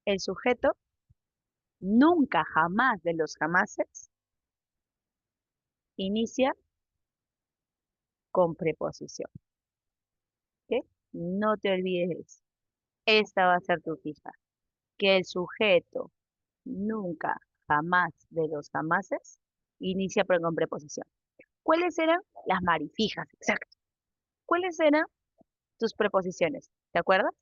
El sujeto nunca, jamás de los jamases inicia con preposición. ¿Ok? No te olvides de eso. Esta va a ser tu fija. Que el sujeto nunca, jamás de los jamases inicia con preposición. ¿Cuáles eran las marifijas? Exacto. ¿Cuáles eran tus preposiciones? ¿Te acuerdas?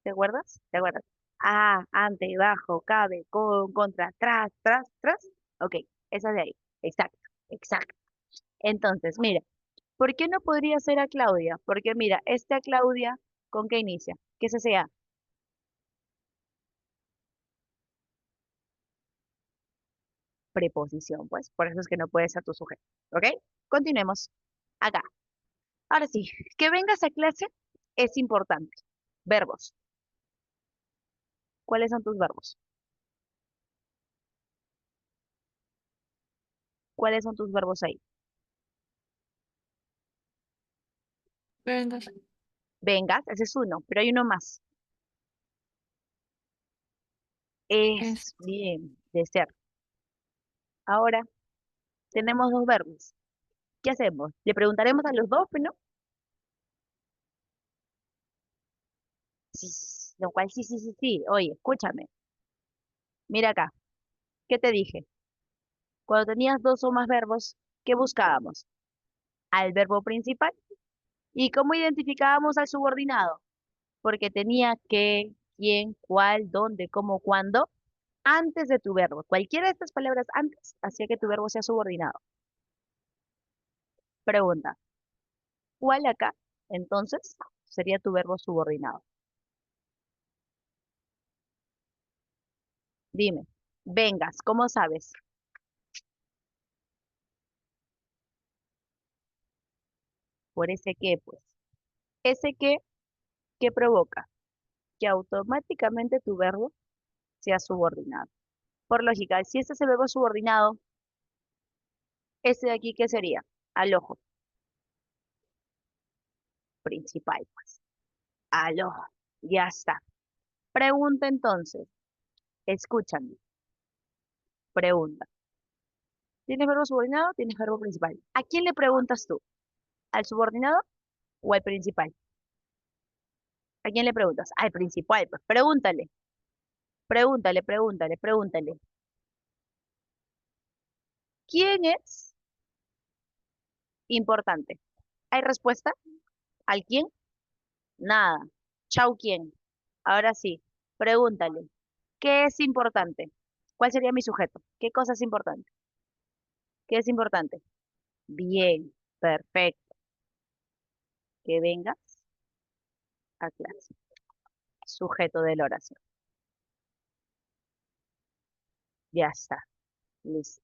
¿Te acuerdas? ¿Te acuerdas? A, ante, bajo, cabe, con, contra, tras, tras, tras. Ok, esa de ahí. Exacto, exacto. Entonces, mira, ¿por qué no podría ser a Claudia? Porque mira, esta Claudia, ¿con qué inicia? ¿Qué se sea? Preposición, pues. Por eso es que no puede ser tu sujeto. ¿Ok? Continuemos. Acá. Ahora sí, que vengas a clase es importante. Verbos. ¿Cuáles son tus verbos? ¿Cuáles son tus verbos ahí? Vengas. Vengas, ese es uno, pero hay uno más. Es Es. bien, de ser. Ahora tenemos dos verbos. ¿Qué hacemos? Le preguntaremos a los dos, pero no. Sí, lo cual sí, sí, sí, sí. Oye, escúchame. Mira acá. ¿Qué te dije? Cuando tenías dos o más verbos, ¿qué buscábamos? Al verbo principal. ¿Y cómo identificábamos al subordinado? Porque tenía que, quién, cuál, dónde, cómo, cuándo, antes de tu verbo. Cualquiera de estas palabras antes hacía que tu verbo sea subordinado. Pregunta, ¿cuál acá, entonces, sería tu verbo subordinado? Dime, vengas, ¿cómo sabes? Por ese qué, pues. Ese qué, ¿qué provoca? Que automáticamente tu verbo sea subordinado. Por lógica, si este es el verbo subordinado, ese de aquí, ¿qué sería? Al ojo, principal, pues. Al ojo, ya está. Pregunta entonces, escúchame, pregunta. ¿Tienes verbo subordinado? ¿Tienes verbo principal? ¿A quién le preguntas tú? ¿Al subordinado o al principal? ¿A quién le preguntas? Al principal, pues pregúntale, pregúntale. ¿Quién es importante? ¿Hay respuesta? ¿Al quién? Nada. Chau, ¿quién? Ahora sí, pregúntale. ¿Qué es importante? ¿Cuál sería mi sujeto? ¿Qué cosa es importante? ¿Qué es importante? Bien, perfecto. Que vengas a clase. Sujeto de la oración. Ya está, listo.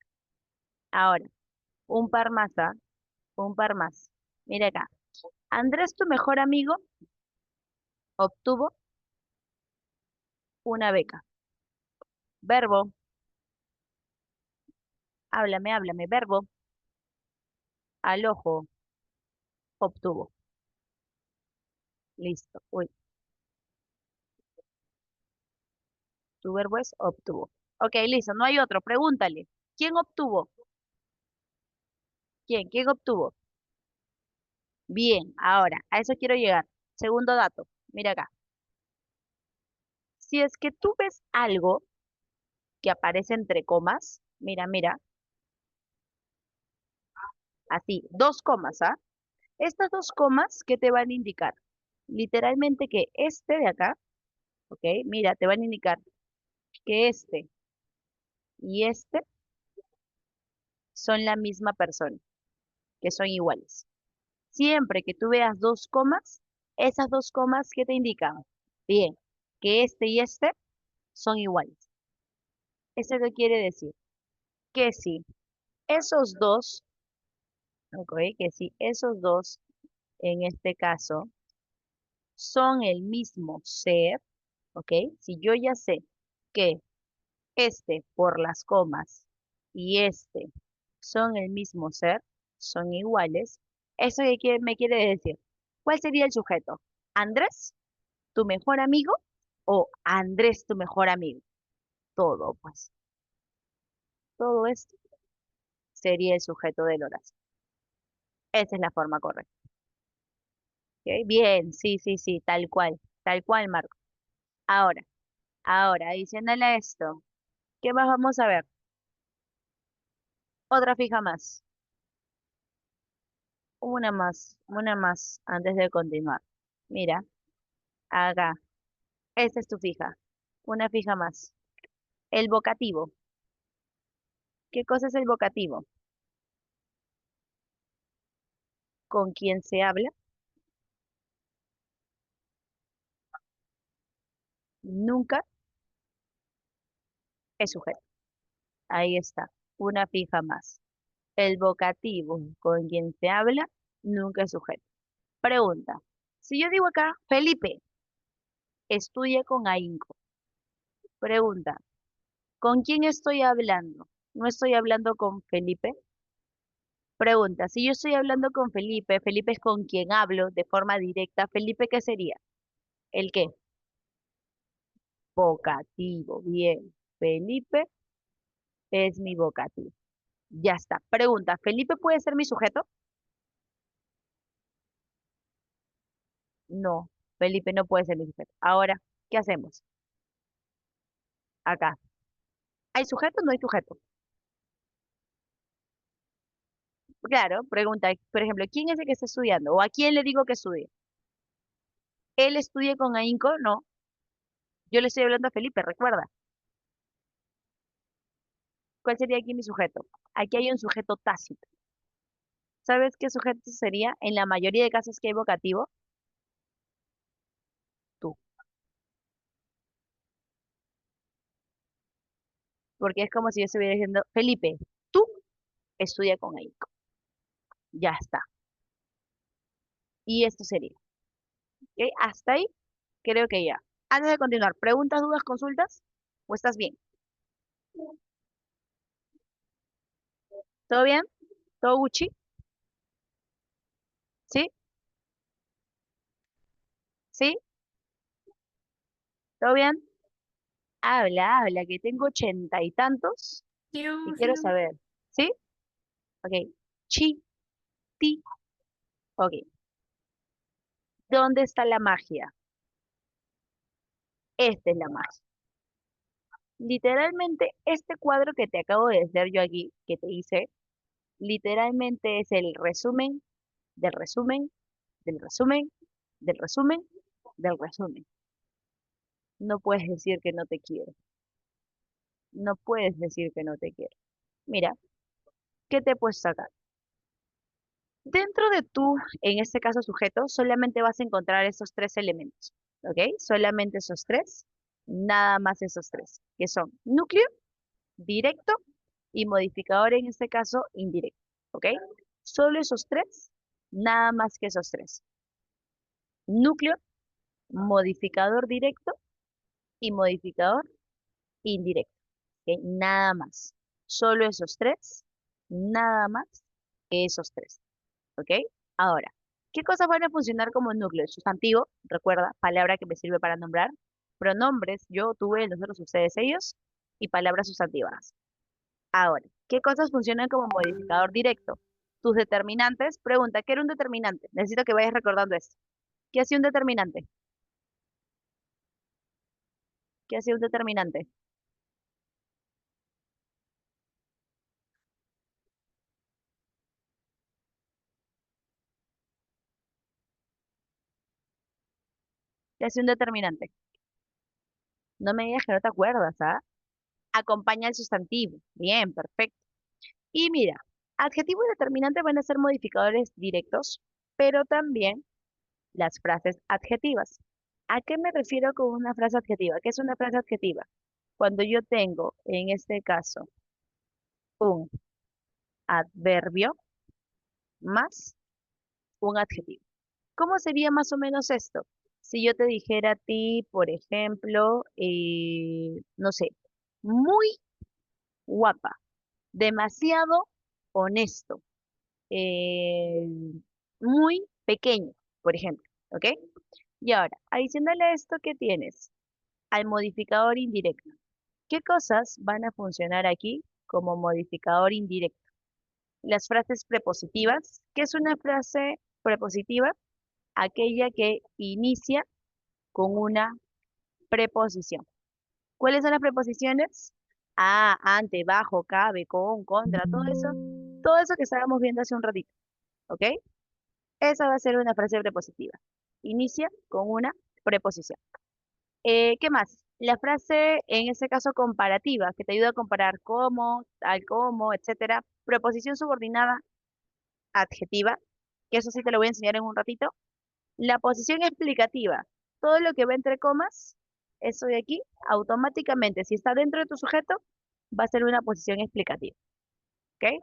Ahora, un par más, ¿ah? Un par más. Mira acá. Andrés, tu mejor amigo, obtuvo una beca. Verbo, háblame. Verbo, al ojo, obtuvo. Listo. Uy, Tu verbo es obtuvo. Ok, listo, no hay otro. Pregúntale. ¿Quién obtuvo? ¿Quién? ¿Quién obtuvo? Bien, ahora, a eso quiero llegar. Segundo dato. Mira acá. Si es que tú ves algo que aparece entre comas, mira, mira, así, dos comas, ¿ah? Estas dos comas, ¿qué te van a indicar? Literalmente que este de acá, ¿ok? Mira, te van a indicar que este y este son la misma persona, que son iguales. Siempre que tú veas dos comas, esas dos comas, ¿qué te indican? Bien, que este y este son iguales. ¿Eso qué quiere decir? Que si esos dos, ok, que si esos dos, en este caso, son el mismo ser, ok, si yo ya sé que este por las comas y este son el mismo ser, son iguales, ¿eso me quiere decir? ¿Cuál sería el sujeto? ¿Andrés, tu mejor amigo? ¿O Andrés, tu mejor amigo? Todo, pues, todo esto sería el sujeto del oración. Esa es la forma correcta. ¿Ok? Bien, sí, sí, sí, tal cual, Marco. Ahora, adicional a esto, ¿qué más vamos a ver? Otra fija más. Una más antes de continuar. Mira, acá, esta es tu fija. Una fija más. El vocativo. ¿Qué cosa es el vocativo? ¿Con quién se habla? Nunca es sujeto. Ahí está. Una fija más. El vocativo con quien se habla nunca es sujeto. Pregunta. Si yo digo acá, Felipe, estudia con ahínco. Pregunta. ¿Con quién estoy hablando? ¿No estoy hablando con Felipe? Pregunta, si yo estoy hablando con Felipe, Felipe es con quien hablo de forma directa, ¿Felipe qué sería? ¿El qué? Vocativo, bien. Felipe es mi vocativo. Ya está. Pregunta, ¿Felipe puede ser mi sujeto? No, Felipe no puede ser mi sujeto. Ahora, ¿qué hacemos? Acá. ¿Hay sujeto o no hay sujeto? Claro, pregunta, por ejemplo, ¿quién es el que está estudiando? ¿O a quién le digo que estudie? ¿Él estudia con ahínco? No, yo le estoy hablando a Felipe, recuerda. ¿Cuál sería aquí mi sujeto? Aquí hay un sujeto tácito. ¿Sabes qué sujeto sería? En la mayoría de casos que hay vocativo, tú. Porque es como si yo estuviera diciendo, Felipe, tú estudia con ahínco. Ya está. Y esto sería. ¿Ok? Hasta ahí creo que ya. Antes de continuar, ¿preguntas, dudas, consultas? ¿O estás bien? ¿Todo bien? ¿Todo Gucci? ¿Sí? ¿Sí? ¿Todo bien? Habla, habla, que tengo 80 y tantos Sí, y quiero obvio. saber. ¿Sí? Ok. Chi, ti. Ok. ¿Dónde está la magia? Esta es la magia. Literalmente, este cuadro que te acabo de hacer yo aquí, que te hice, literalmente es el resumen del resumen, del resumen, del resumen, del resumen. No puedes decir que no te quiero. No puedes decir que no te quiero. Mira, ¿qué te he puesto acá? Dentro de tu, en este caso, sujeto, solamente vas a encontrar esos tres elementos, ¿ok? Solamente esos tres, nada más esos tres, que son núcleo, directo y modificador, en este caso, indirecto, ¿ok? Solo esos tres, nada más que esos tres. Núcleo, modificador directo y modificador indirecto, ¿ok? Nada más. Solo esos tres, nada más que esos tres. ¿Ok? Ahora, ¿qué cosas van a funcionar como núcleo? Sustantivo, recuerda, palabra que me sirve para nombrar. pronombres, yo, tú, él, nosotros, ustedes, ellos, y palabras sustantivas. Ahora, ¿qué cosas funcionan como modificador directo? Tus determinantes, pregunta, ¿qué era un determinante? Necesito que vayas recordando esto. ¿Qué hacía un determinante? ¿Qué hacía un determinante? ¿Qué hacía un determinante? No me digas que no te acuerdas, ¿ah? Acompaña el sustantivo. Bien, perfecto. Y mira, adjetivo y determinante van a ser modificadores directos, pero también las frases adjetivas. ¿A qué me refiero con una frase adjetiva? ¿Qué es una frase adjetiva? Cuando yo tengo, en este caso, un adverbio más un adjetivo. ¿Cómo sería más o menos esto? Si yo te dijera a ti, por ejemplo, no sé, muy guapa, demasiado honesto, eh, muy pequeño, por ejemplo, ¿ok? Y ahora, adicional a esto, ¿qué tienes? Al modificador indirecto. ¿Qué cosas van a funcionar aquí como modificador indirecto? Las frases prepositivas. ¿Qué es una frase prepositiva? Aquella que inicia con una preposición. ¿Cuáles son las preposiciones? A, ante, bajo, cabe, con, contra, todo eso que estábamos viendo hace un ratito, ¿ok? Esa va a ser una frase prepositiva. Inicia con una preposición. ¿Qué más? La frase, en este caso, comparativa, que te ayuda a comparar como, tal como, etcétera. Preposición subordinada adjetiva, que eso sí te lo voy a enseñar en un ratito. La posición explicativa, todo lo que va entre comas, eso de aquí, automáticamente, si está dentro de tu sujeto, va a ser una posición explicativa, ¿ok?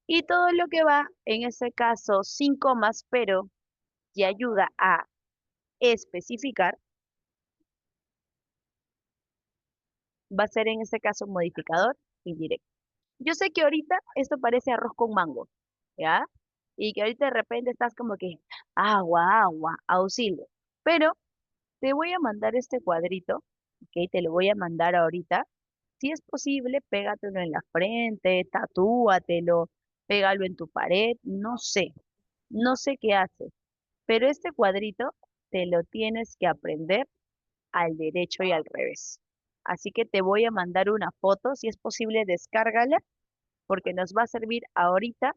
Y todo lo que va, en ese caso, sin comas, pero que ayuda a especificar, va a ser en este caso modificador indirecto. Yo sé que ahorita esto parece arroz con mango, ¿ya? Y que ahorita de repente estás como que, agua, agua, auxilio. Pero te voy a mandar este cuadrito, ¿ok? Te lo voy a mandar ahorita. Si es posible, pégatelo en la frente, tatúatelo, pégalo en tu pared, no sé qué haces, pero este cuadrito te lo tienes que aprender al derecho y al revés. Así que te voy a mandar una foto, si es posible, descárgala, porque nos va a servir ahorita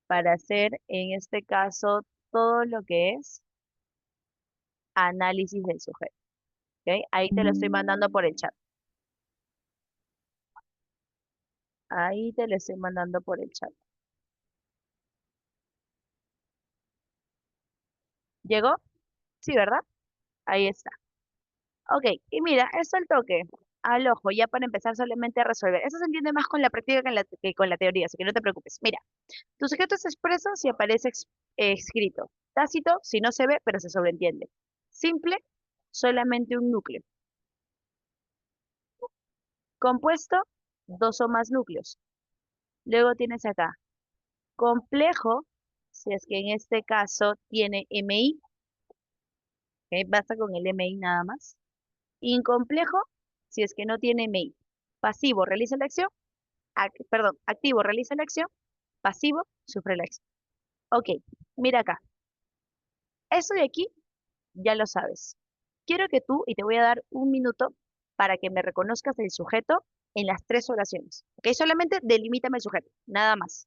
para hacer, en este caso, todo lo que es análisis del sujeto, ¿ok? Ahí te lo estoy mandando por el chat. Ahí te lo estoy mandando por el chat. ¿Llegó? Sí, ¿verdad? Ahí está. Ok, y mira, esto al toque, al ojo, ya para empezar solamente a resolver. Eso se entiende más con la práctica que con la teoría, así que no te preocupes. Mira, tu sujeto es expreso si aparece escrito. Tácito si no se ve, pero se sobreentiende. Simple, solamente un núcleo. Compuesto, dos o más núcleos. Luego tienes acá, complejo, si es que en este caso tiene MI, ¿ok? Basta con el MI nada más. Incomplejo, si es que no tiene MI. Pasivo, realiza la acción. Perdón, activo, realiza la acción. Pasivo, sufre la acción. Ok, mira acá. Eso de aquí ya lo sabes. Quiero que tú, y te voy a dar un minuto para que me reconozcas el sujeto en las tres oraciones. Ok, solamente delimítame el sujeto, nada más.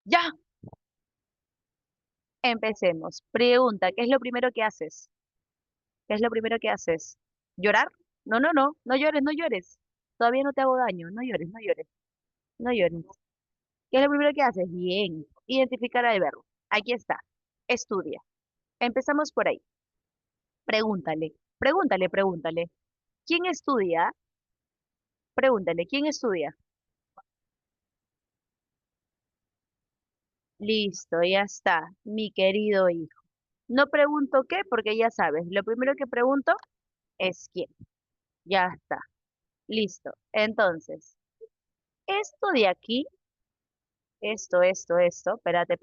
Ya, empecemos. Pregunta, ¿qué es lo primero que haces? ¿Qué es lo primero que haces? ¿Llorar? No, no, no, no llores, no llores. Todavía no te hago daño, no llores, no llores, no llores. ¿Qué es lo primero que haces? Bien, identificar al verbo. Aquí está. Estudia. Empezamos por ahí. Pregúntale, pregúntale. ¿Quién estudia? Pregúntale, ¿quién estudia? Listo, ya está, mi querido hijo. No pregunto qué, porque ya sabes, lo primero que pregunto es quién. Ya está, listo. Entonces, esto de aquí, esto, espérate.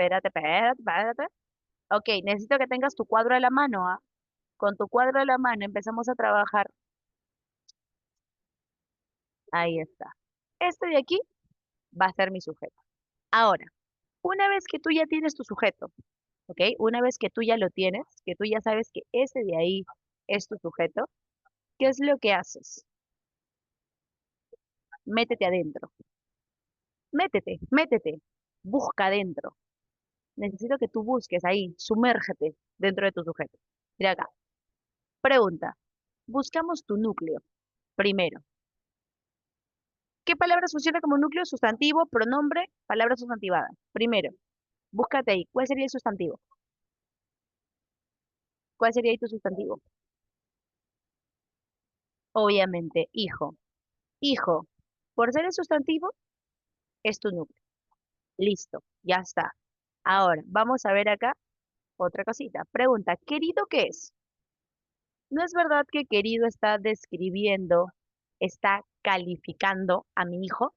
Ok, necesito que tengas tu cuadro a la mano, ¿ah? Con tu cuadro a la mano empezamos a trabajar. Ahí está. Este de aquí va a ser mi sujeto. Ahora, una vez que tú ya tienes tu sujeto, ¿ok? Una vez que tú ya lo tienes, que tú ya sabes que ese de ahí es tu sujeto, ¿qué es lo que haces? Métete adentro. Métete. Busca adentro. Necesito que tú busques ahí, sumérgete dentro de tu sujeto. Mira acá. Pregunta. Buscamos tu núcleo. Primero. ¿Qué palabra funciona como núcleo? Sustantivo, pronombre, palabra sustantivada. Primero, búscate ahí. ¿Cuál sería el sustantivo? ¿Cuál sería ahí tu sustantivo? Obviamente, hijo. Hijo. Por ser el sustantivo, es tu núcleo. Listo, ya está. Ahora, vamos a ver acá otra cosita. Pregunta, ¿querido qué es? ¿No es verdad que querido está describiendo, está calificando a mi hijo?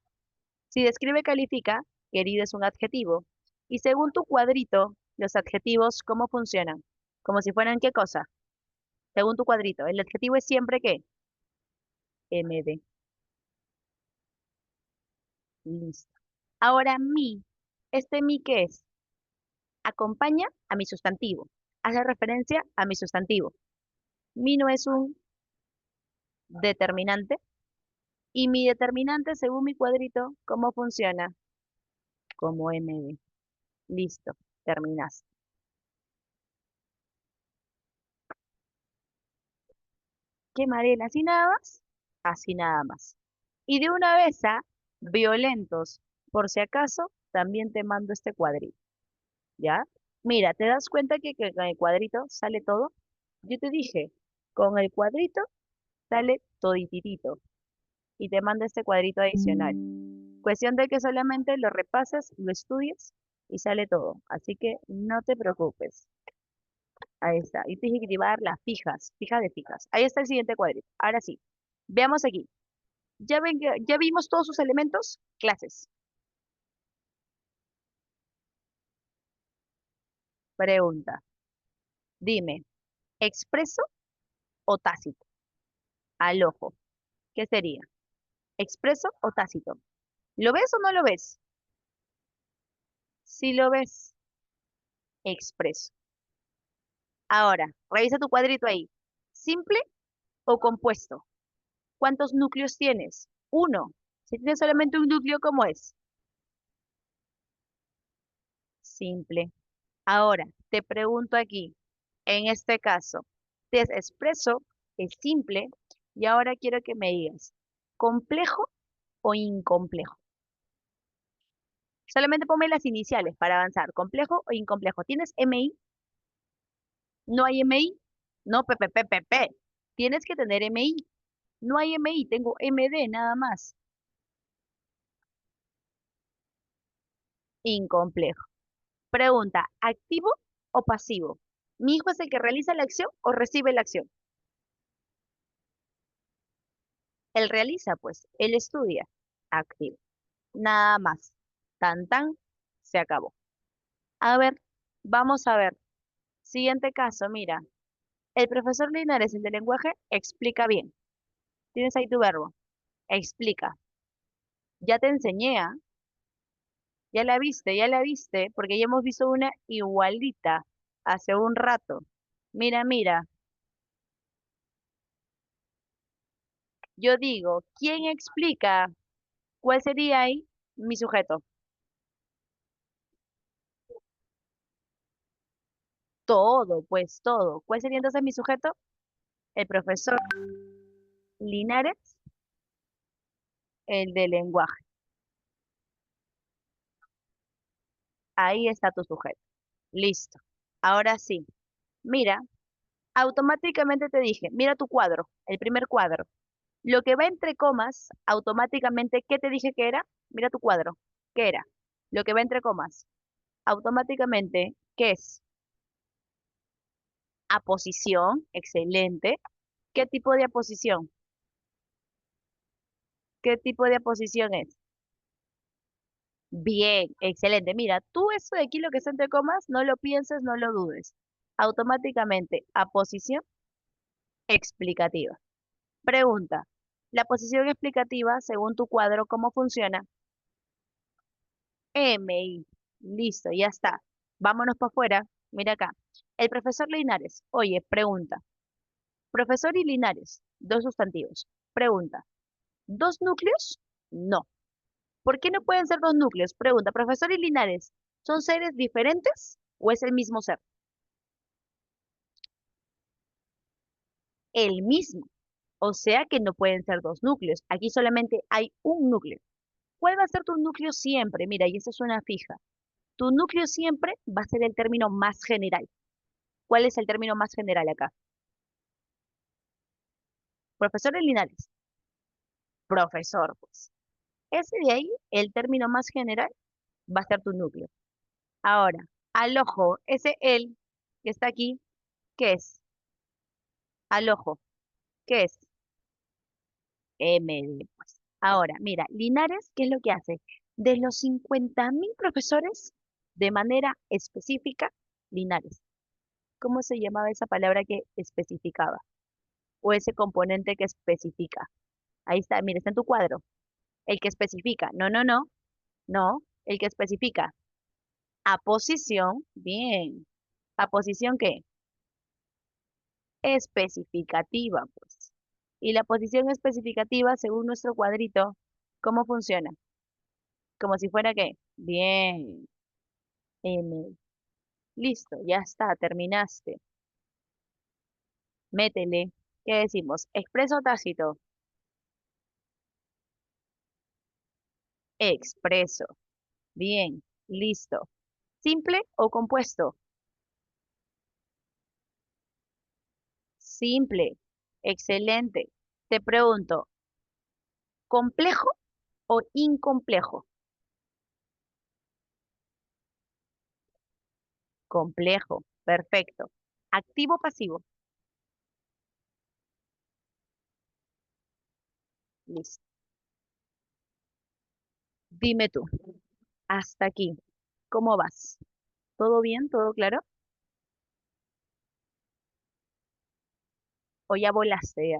Si describe, califica, querido es un adjetivo. Y según tu cuadrito, los adjetivos, ¿cómo funcionan? Como si fueran ¿qué cosa? Según tu cuadrito, el adjetivo es siempre ¿qué? MD. Listo. Ahora mi, este mi ¿qué es? Acompaña a mi sustantivo. Hace referencia a mi sustantivo. Mi no es un determinante. Y mi determinante, según mi cuadrito, ¿cómo funciona? Como MD. Listo, terminaste. ¿Qué, Mariela? ¿Así nada más? Así nada más. Y de una vez a violentos, por si acaso, también te mando este cuadrito, ¿ya? Mira, ¿te das cuenta que con el cuadrito sale todo? Yo te dije, con el cuadrito sale todititito y te mando este cuadrito adicional. Cuestión de que solamente lo repases, lo estudies y sale todo. Así que no te preocupes. Ahí está. Y tienes que llevar las fijas, fijas de fijas. Ahí está el siguiente cuadrito. Ahora sí, veamos aquí. ¿Ya ven ya vimos todos sus elementos? Clases. Pregunta. Dime, ¿expreso o tácito? Al ojo. ¿Qué sería? ¿Expreso o tácito? ¿Lo ves o no lo ves? Si lo ves, expreso. Ahora, revisa tu cuadrito ahí. ¿Simple o compuesto? ¿Cuántos núcleos tienes? Uno. Si tienes solamente un núcleo, ¿cómo es? Simple. Ahora, te pregunto aquí, en este caso, es expreso, es simple, y ahora quiero que me digas, ¿complejo o incomplejo? Solamente ponme las iniciales para avanzar, ¿complejo o incomplejo? ¿Tienes MI? ¿No hay MI? No, P. Tienes que tener MI. No hay MI, tengo MD nada más. Incomplejo. Pregunta, ¿activo o pasivo? ¿Mi hijo es el que realiza la acción o recibe la acción? Él realiza, pues, él estudia. Activo. Nada más. Tan, se acabó. A ver, vamos a ver. Siguiente caso, mira. El profesor Linares, el de lenguaje, explica bien. Tienes ahí tu verbo. Explica. Ya te enseñé, ¿ah? Ya la viste, porque ya hemos visto una igualita hace un rato. Mira. Yo digo, ¿quién explica? ¿Cuál sería ahí mi sujeto? Todo, pues todo. ¿Cuál sería entonces mi sujeto? El profesor Linares, el de lenguaje. Ahí está tu sujeto. Listo. Ahora sí. Mira, automáticamente te dije, mira tu cuadro, el primer cuadro. Lo que va entre comas, automáticamente, ¿qué te dije que era? Mira tu cuadro. ¿Qué era? Lo que va entre comas. Automáticamente, ¿qué es? Aposición, excelente. ¿Qué tipo de aposición? ¿Qué tipo de aposición es? Bien, excelente. Mira, tú eso de aquí, lo que está entre comas, no lo pienses, no lo dudes. Automáticamente, aposición explicativa. Pregunta, la posición explicativa, según tu cuadro, ¿cómo funciona? MI. Listo, ya está. Vámonos para afuera. Mira acá. El profesor Linares. Oye, pregunta. Profesor y Linares, dos sustantivos. Pregunta. ¿Dos núcleos? No. ¿Por qué no pueden ser dos núcleos? Pregunta. Profesor y Linares, ¿son seres diferentes o es el mismo ser? El mismo. O sea que no pueden ser dos núcleos. Aquí solamente hay un núcleo. ¿Cuál va a ser tu núcleo siempre? Mira, y esa es una fija. Tu núcleo siempre va a ser el término más general. ¿Cuál es el término más general acá? Profesor de Linares. Profesor, pues. Ese de ahí, el término más general, va a ser tu núcleo. Ahora, al ojo, ese él que está aquí, ¿qué es? Al ojo, ¿qué es? MD, pues. Ahora, mira, Linares, ¿qué es lo que hace? De los 50.000 profesores, de manera específica, Linares. ¿Cómo se llamaba esa palabra que especificaba? O ese componente que especifica. Ahí está, mira, está en tu cuadro. El que especifica. No, no, no, no. El que especifica. Aposición. Bien. ¿Aposición qué? Especificativa, pues. Y la posición especificativa, según nuestro cuadrito, ¿cómo funciona? Como si fuera qué. Bien. M. Listo, ya está, terminaste. Métele. ¿Qué decimos? ¿Expreso o tácito? Expreso. Bien, listo. ¿Simple o compuesto? Simple. Excelente. Te pregunto, ¿complejo o incomplejo? Complejo. Perfecto. Activo o pasivo. Listo. Dime tú, hasta aquí, ¿cómo vas? ¿Todo bien? ¿Todo claro? ¿O ya volaste ya?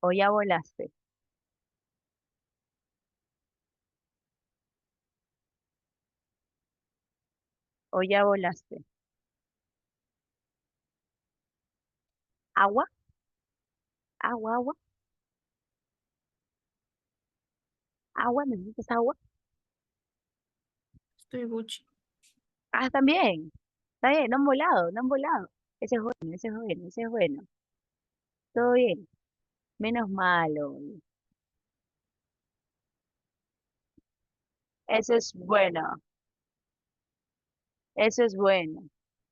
¿O ya volaste? ¿O ya volaste? ¿Agua? ¿Agua, agua? ¿Agua? ¿Necesitas agua? Estoy Gucci. Ah, también. Está bien, no han volado, no han volado. Ese es bueno, ese es bueno, ese es bueno. Todo bien. Menos malo. Eso es bueno. Eso es bueno.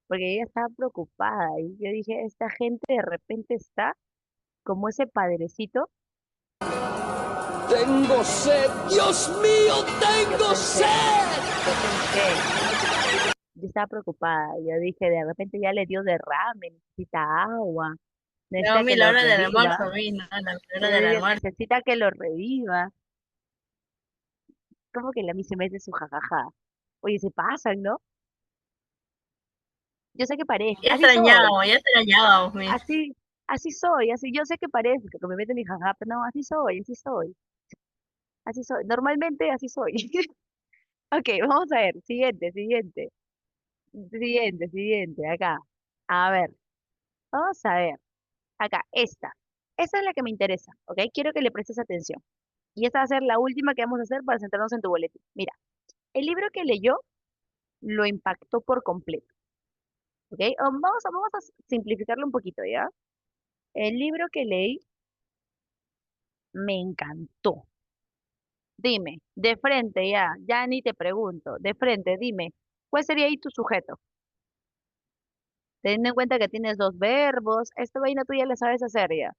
Porque ella estaba preocupada y yo dije, esta gente de repente está como ese padrecito. Tengo sed, Dios mío, Yo tengo pensé, sed. yo pensé, yo estaba preocupada. Yo dije, de repente ya le dio derrame, necesita agua, Ya, necesita que mi la lo hora del reviva. almuerzo, vino, la Yo hora del dije, almuerzo. necesita que lo reviva. Como que la mí se mete su jajaja. Oye, se pasan, ¿no? Yo sé que parezco, así soy, Ya extrañaba, mis. así, así soy, así, yo sé que parezco, que me meten mi jajaja, pero no, así soy, así soy, así soy. Normalmente así soy. Ok, vamos a ver, siguiente, acá. A ver, vamos a ver, acá, esta. Esta es la que me interesa, ¿ok? Quiero que le prestes atención. Y esta va a ser la última que vamos a hacer para centrarnos en tu boletín. Mira, el libro que leyó lo impactó por completo. ¿Ok? Vamos a simplificarlo un poquito, ¿ya? El libro que leí me encantó. Dime, de frente ya ni te pregunto, de frente, dime, ¿cuál sería ahí tu sujeto? Teniendo en cuenta que tienes dos verbos, esta vaina tú ya la sabes hacer ya.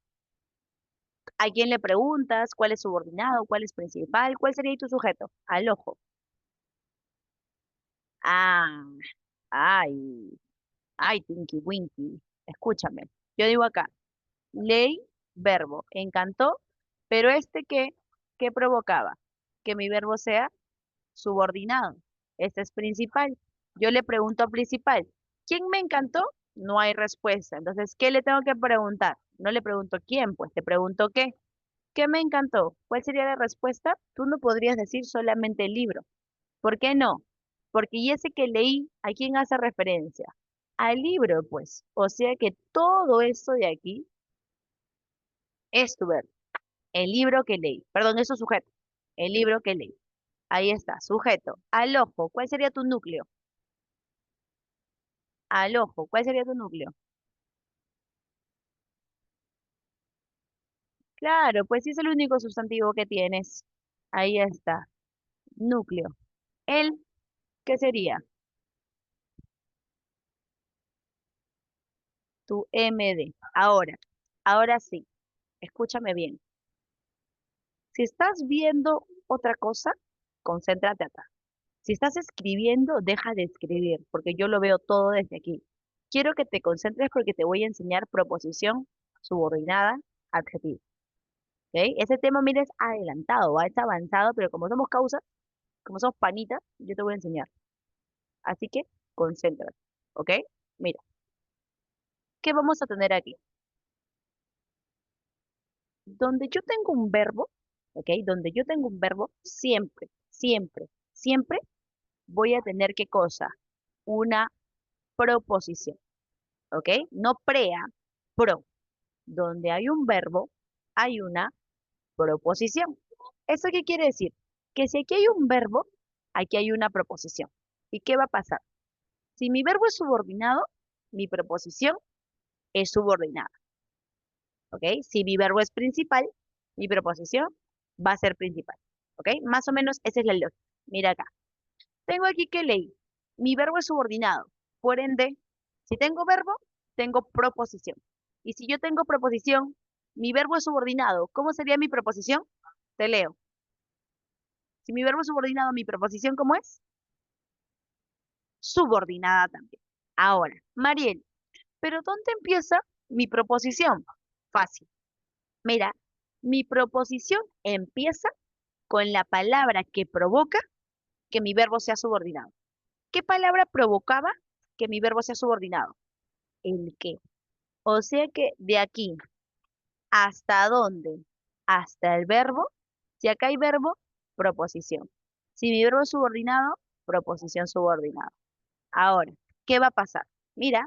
¿A quién le preguntas? ¿Cuál es subordinado? ¿Cuál es principal? ¿Cuál sería ahí tu sujeto? Al ojo. Ah, ay, ay, Tinky Winky. Escúchame. Yo digo acá, ley, verbo, encantó, pero ¿qué provocaba? Que mi verbo sea subordinado. Este es principal. Yo le pregunto a principal, ¿quién me encantó? No hay respuesta. Entonces, ¿qué le tengo que preguntar? No le pregunto quién, pues te pregunto qué. ¿Qué me encantó? ¿Cuál sería la respuesta? Tú no podrías decir solamente el libro. ¿Por qué no? Porque y ese que leí, ¿a quién hace referencia? Al libro, pues. O sea que todo eso de aquí es tu verbo. El libro que leí. Perdón, eso es sujeto. El libro que leí. Ahí está, sujeto. Al ojo, ¿cuál sería tu núcleo? Al ojo, ¿cuál sería tu núcleo? Claro, pues sí es el único sustantivo que tienes. Ahí está, núcleo. El, ¿qué sería? Tu MD. Ahora sí, escúchame bien. Si estás viendo otra cosa, concéntrate acá. Si estás escribiendo, deja de escribir, porque yo lo veo todo desde aquí. Quiero que te concentres porque te voy a enseñar proposición subordinada, adjetivo. ¿Ok? Ese tema, mira, es adelantado, es avanzado, pero como somos causa, como somos panitas, yo te voy a enseñar. Así que concéntrate, ¿ok? Mira, ¿qué vamos a tener aquí? Donde yo tengo un verbo, ¿ok? Donde yo tengo un verbo, siempre voy a tener ¿qué cosa? Una proposición, ¿ok? No prea, pro. Donde hay un verbo, hay una proposición. ¿Eso qué quiere decir? Que si aquí hay un verbo, aquí hay una proposición. ¿Y qué va a pasar? Si mi verbo es subordinado, mi preposición es subordinada, ¿ok? Si mi verbo es principal, mi preposición va a ser principal, ¿ok? Más o menos esa es la lógica. Mira acá. Tengo aquí que leí. Mi verbo es subordinado. Por ende, si tengo verbo, tengo proposición. Y si yo tengo proposición, mi verbo es subordinado. ¿Cómo sería mi proposición? Te leo. Si mi verbo es subordinado, mi proposición, ¿cómo es? Subordinada también. Ahora, Mariel, ¿pero dónde empieza mi proposición? Fácil. Mira, mi proposición empieza con la palabra que provoca que mi verbo sea subordinado. ¿Qué palabra provocaba que mi verbo sea subordinado? El qué. O sea que de aquí hasta dónde, hasta el verbo, si acá hay verbo, proposición. Si mi verbo es subordinado, proposición subordinada. Ahora, ¿qué va a pasar? Mira,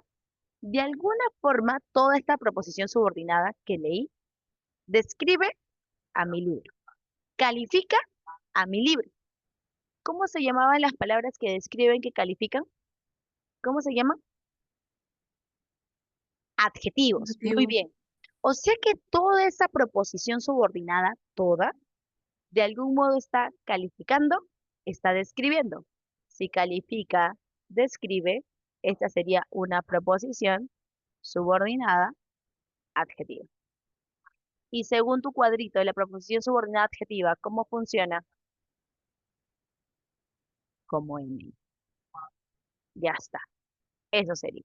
de alguna forma toda esta proposición subordinada que leí describe a mi libro, califica a mi libro. ¿Cómo se llamaban las palabras que describen, que califican? ¿Cómo se llaman? Adjetivos. Muy Positivo. bien. O sea que toda esa proposición subordinada, toda, de algún modo está calificando, está describiendo. Si califica, describe, esta sería una proposición subordinada adjetiva. Y según tu cuadrito de la proposición subordinada adjetiva, ¿cómo funciona? Como en ya está. Eso sería.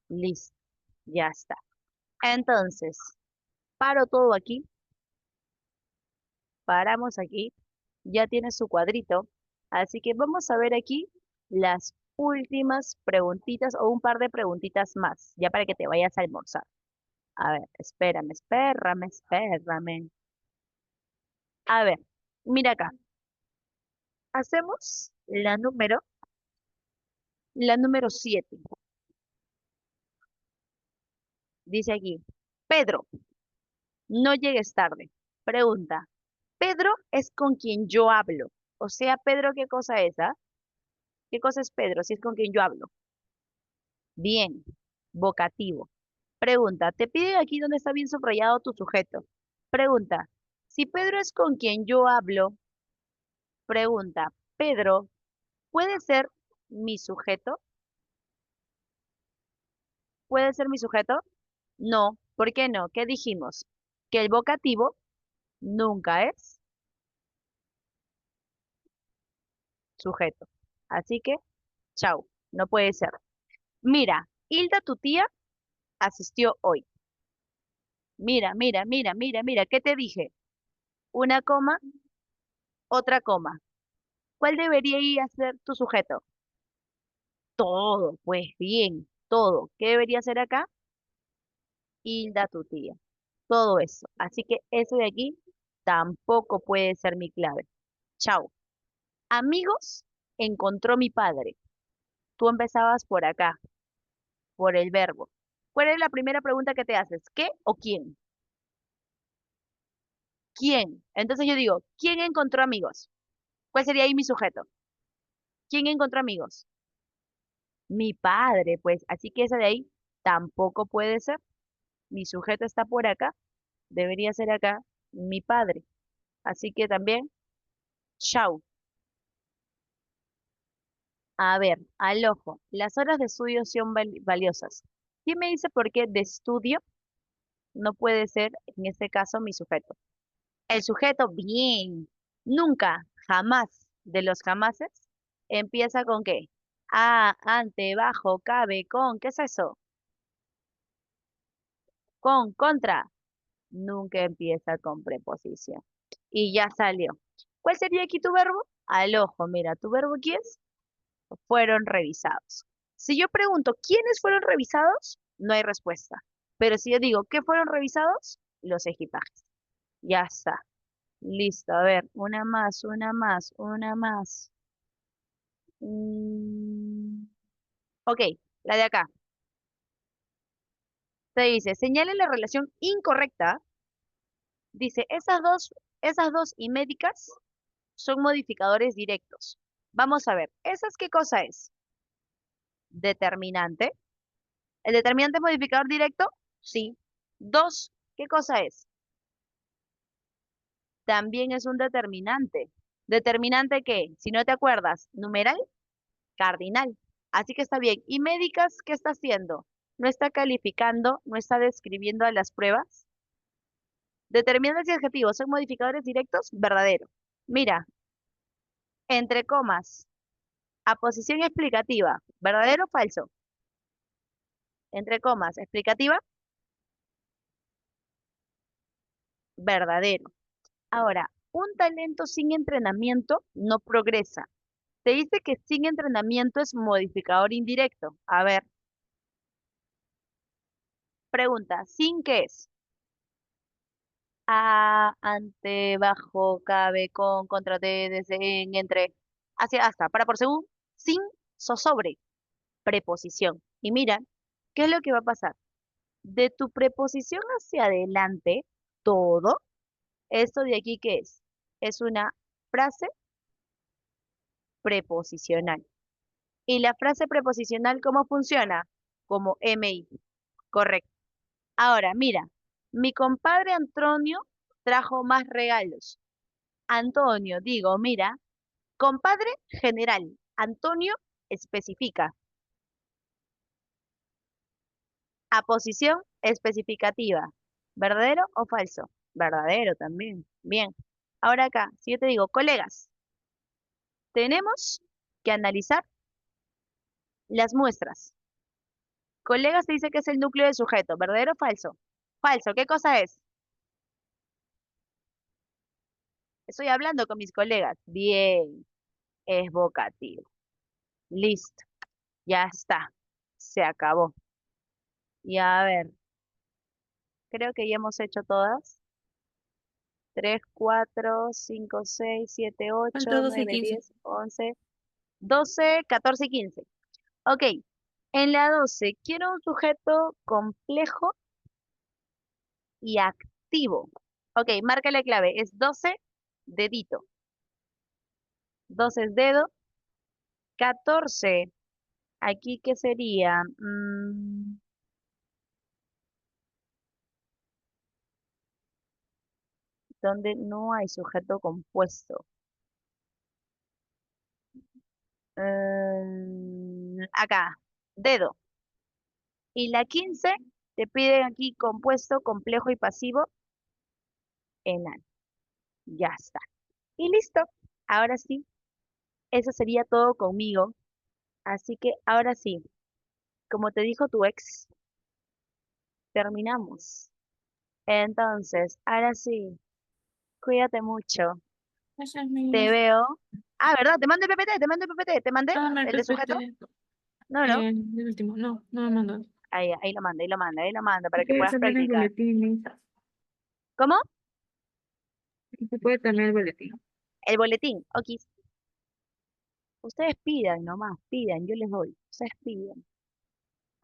Listo. Ya está. Entonces, paro todo aquí, paramos aquí, ya tiene su cuadrito, así que vamos a ver aquí las últimas preguntitas o un par de preguntitas más, ya para que te vayas a almorzar. A ver, espérame. A ver, mira acá, hacemos la número 7. Dice aquí, Pedro, no llegues tarde. Pregunta, Pedro es con quien yo hablo. O sea, Pedro, ¿qué cosa es, ah? ¿Qué cosa es Pedro? Si es con quien yo hablo. Bien, vocativo. Pregunta, te piden aquí donde está bien subrayado tu sujeto. Pregunta, si Pedro es con quien yo hablo, pregunta, Pedro, ¿puede ser mi sujeto? ¿Puede ser mi sujeto? No, ¿por qué no? ¿Qué dijimos? Que el vocativo nunca es sujeto. Así que, chau, no puede ser. Mira, Hilda, tu tía, asistió hoy. Mira, mira, mira, mira, mira, ¿qué te dije? Una coma, otra coma. ¿Cuál debería ir a ser tu sujeto? Todo, pues bien, todo. ¿Qué debería ser acá? Hilda, tu tía. Todo eso. Así que eso de aquí tampoco puede ser mi clave. Chao. Amigos, encontró mi padre. Tú empezabas por acá, por el verbo. ¿Cuál es la primera pregunta que te haces? ¿Qué o quién? ¿Quién? Entonces yo digo, ¿quién encontró amigos? ¿Cuál sería ahí mi sujeto? ¿Quién encontró amigos? Mi padre, pues. Así que esa de ahí tampoco puede ser. Mi sujeto está por acá. Debería ser acá mi padre. Así que también, chau. A ver, al ojo, las horas de estudio son valiosas. ¿Quién me dice por qué de estudio no puede ser, en este caso, mi sujeto? El sujeto, bien. Nunca, jamás, de los jamases, empieza con qué. A, ante, bajo, cabe, con. ¿Qué es eso? Con, contra. Nunca empieza con preposición. Y ya salió. ¿Cuál sería aquí tu verbo? Al ojo, mira, ¿tu verbo qué es? Fueron revisados. Si yo pregunto, ¿quiénes fueron revisados? No hay respuesta. Pero si yo digo, ¿qué fueron revisados? Los equipajes. Ya está. Listo. A ver, una más, una más, una más. Mm, ok, la de acá. Te dice, señale la relación incorrecta. Dice, esas dos y médicas son modificadores directos. Vamos a ver, ¿esas qué cosa es? Determinante. ¿El determinante es modificador directo? Sí. Dos, ¿qué cosa es? También es un determinante. ¿Determinante qué? Si no te acuerdas, numeral, cardinal. Así que está bien. ¿Y médicas qué está haciendo? ¿No está calificando? ¿No está describiendo a las pruebas? Determinantes y adjetivos son modificadores directos, verdadero. Mira, entre comas, aposición explicativa, ¿verdadero o falso? Entre comas, explicativa, verdadero. Ahora, un talento sin entrenamiento no progresa. Te dice que sin entrenamiento es modificador indirecto. A ver, pregunta, ¿sin qué es? A, ante, bajo, cabe, con, contra, de, desde, en, entre, hacia, hasta, para, por, según, sin, sobre, preposición. Y mira, ¿qué es lo que va a pasar? De tu preposición hacia adelante, todo, esto de aquí, ¿qué es? Es una frase preposicional. ¿Y la frase preposicional cómo funciona? Como MI. Correcto. Ahora, mira, mi compadre Antonio trajo más regalos. Antonio, digo, mira, compadre general. Antonio especifica. Aposición especificativa. ¿Verdadero o falso? Verdadero también. Bien. Ahora acá, si yo te digo, colegas, tenemos que analizar las muestras. Colegas te dice que es el núcleo del sujeto. ¿Verdadero o falso? Falso. ¿Qué cosa es? Estoy hablando con mis colegas. Bien. Es vocativo. Listo. Ya está. Se acabó. Y a ver, creo que ya hemos hecho todas. 3, 4, 5, 6, 7, 8, Falta 12 y 9, 15. 10, 11, 12, 14 y 15. Ok. En la 12 quiero un sujeto complejo y activo. Ok, marca la clave. Es 12, dedito. 12 es dedo, 14. Aquí, ¿qué sería? Donde no hay sujeto compuesto. Acá, dedo. Y la 15 te piden aquí compuesto, complejo y pasivo, enal. Ya está. Y listo. Ahora sí, eso sería todo conmigo. Así que ahora sí, como te dijo tu ex, terminamos. Entonces, ahora sí, cuídate mucho. Ese es mi. Te veo. Ah, ¿verdad? Te mandé PPT, te mandé PPT, te mandé Dame el el de sujeto. PPT. No, no. El último. No, no me mandó. Ahí lo manda, ahí lo manda, ahí lo manda para Se que puede puedas también el practicar. boletín. ¿Cómo? Se puede también el boletín. El boletín. Ok. Ustedes pidan nomás, pidan, yo les doy. Ustedes pidan.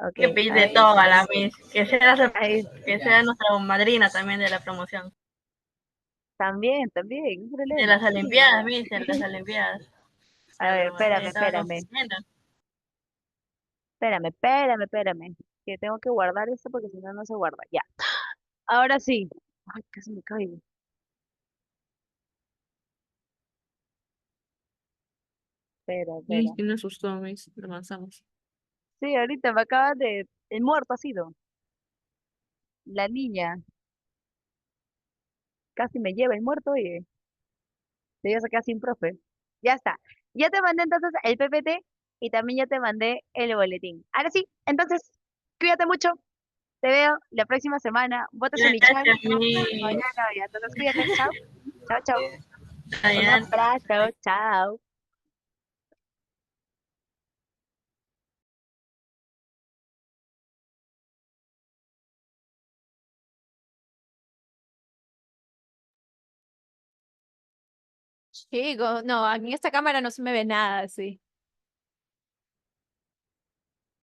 Ok, Que pide ahí, todo a la Miss. ahí. Que sea nuestra madrina también de la promoción. También, no hay De problema, las sí. Olimpiadas, Miss, de las Olimpiadas. A Para ver, promocionar todo el acontecimiento. espérame. Que tengo que guardar esto porque si no, no se guarda. Ya. Ahora sí. Ay, casi me caigo. Miss, Espera. que me asustó, Miss. Lo avanzamos. Sí, ahorita me acaba de... El muerto ha sido. La niña. Casi me lleva el muerto, oye. Te iba a sacar sin profe. Ya está. Ya te mandé entonces el PPT y también ya te mandé el boletín. Ahora sí, entonces, cuídate mucho. Te veo la próxima semana. Votas en mi chat. Gracias, No, Miss. ya no, ya. Entonces, cuídate. Chao. Chao. Un Adiós. abrazo. Chao. Chico, no, aquí en esta cámara no se me ve nada, sí.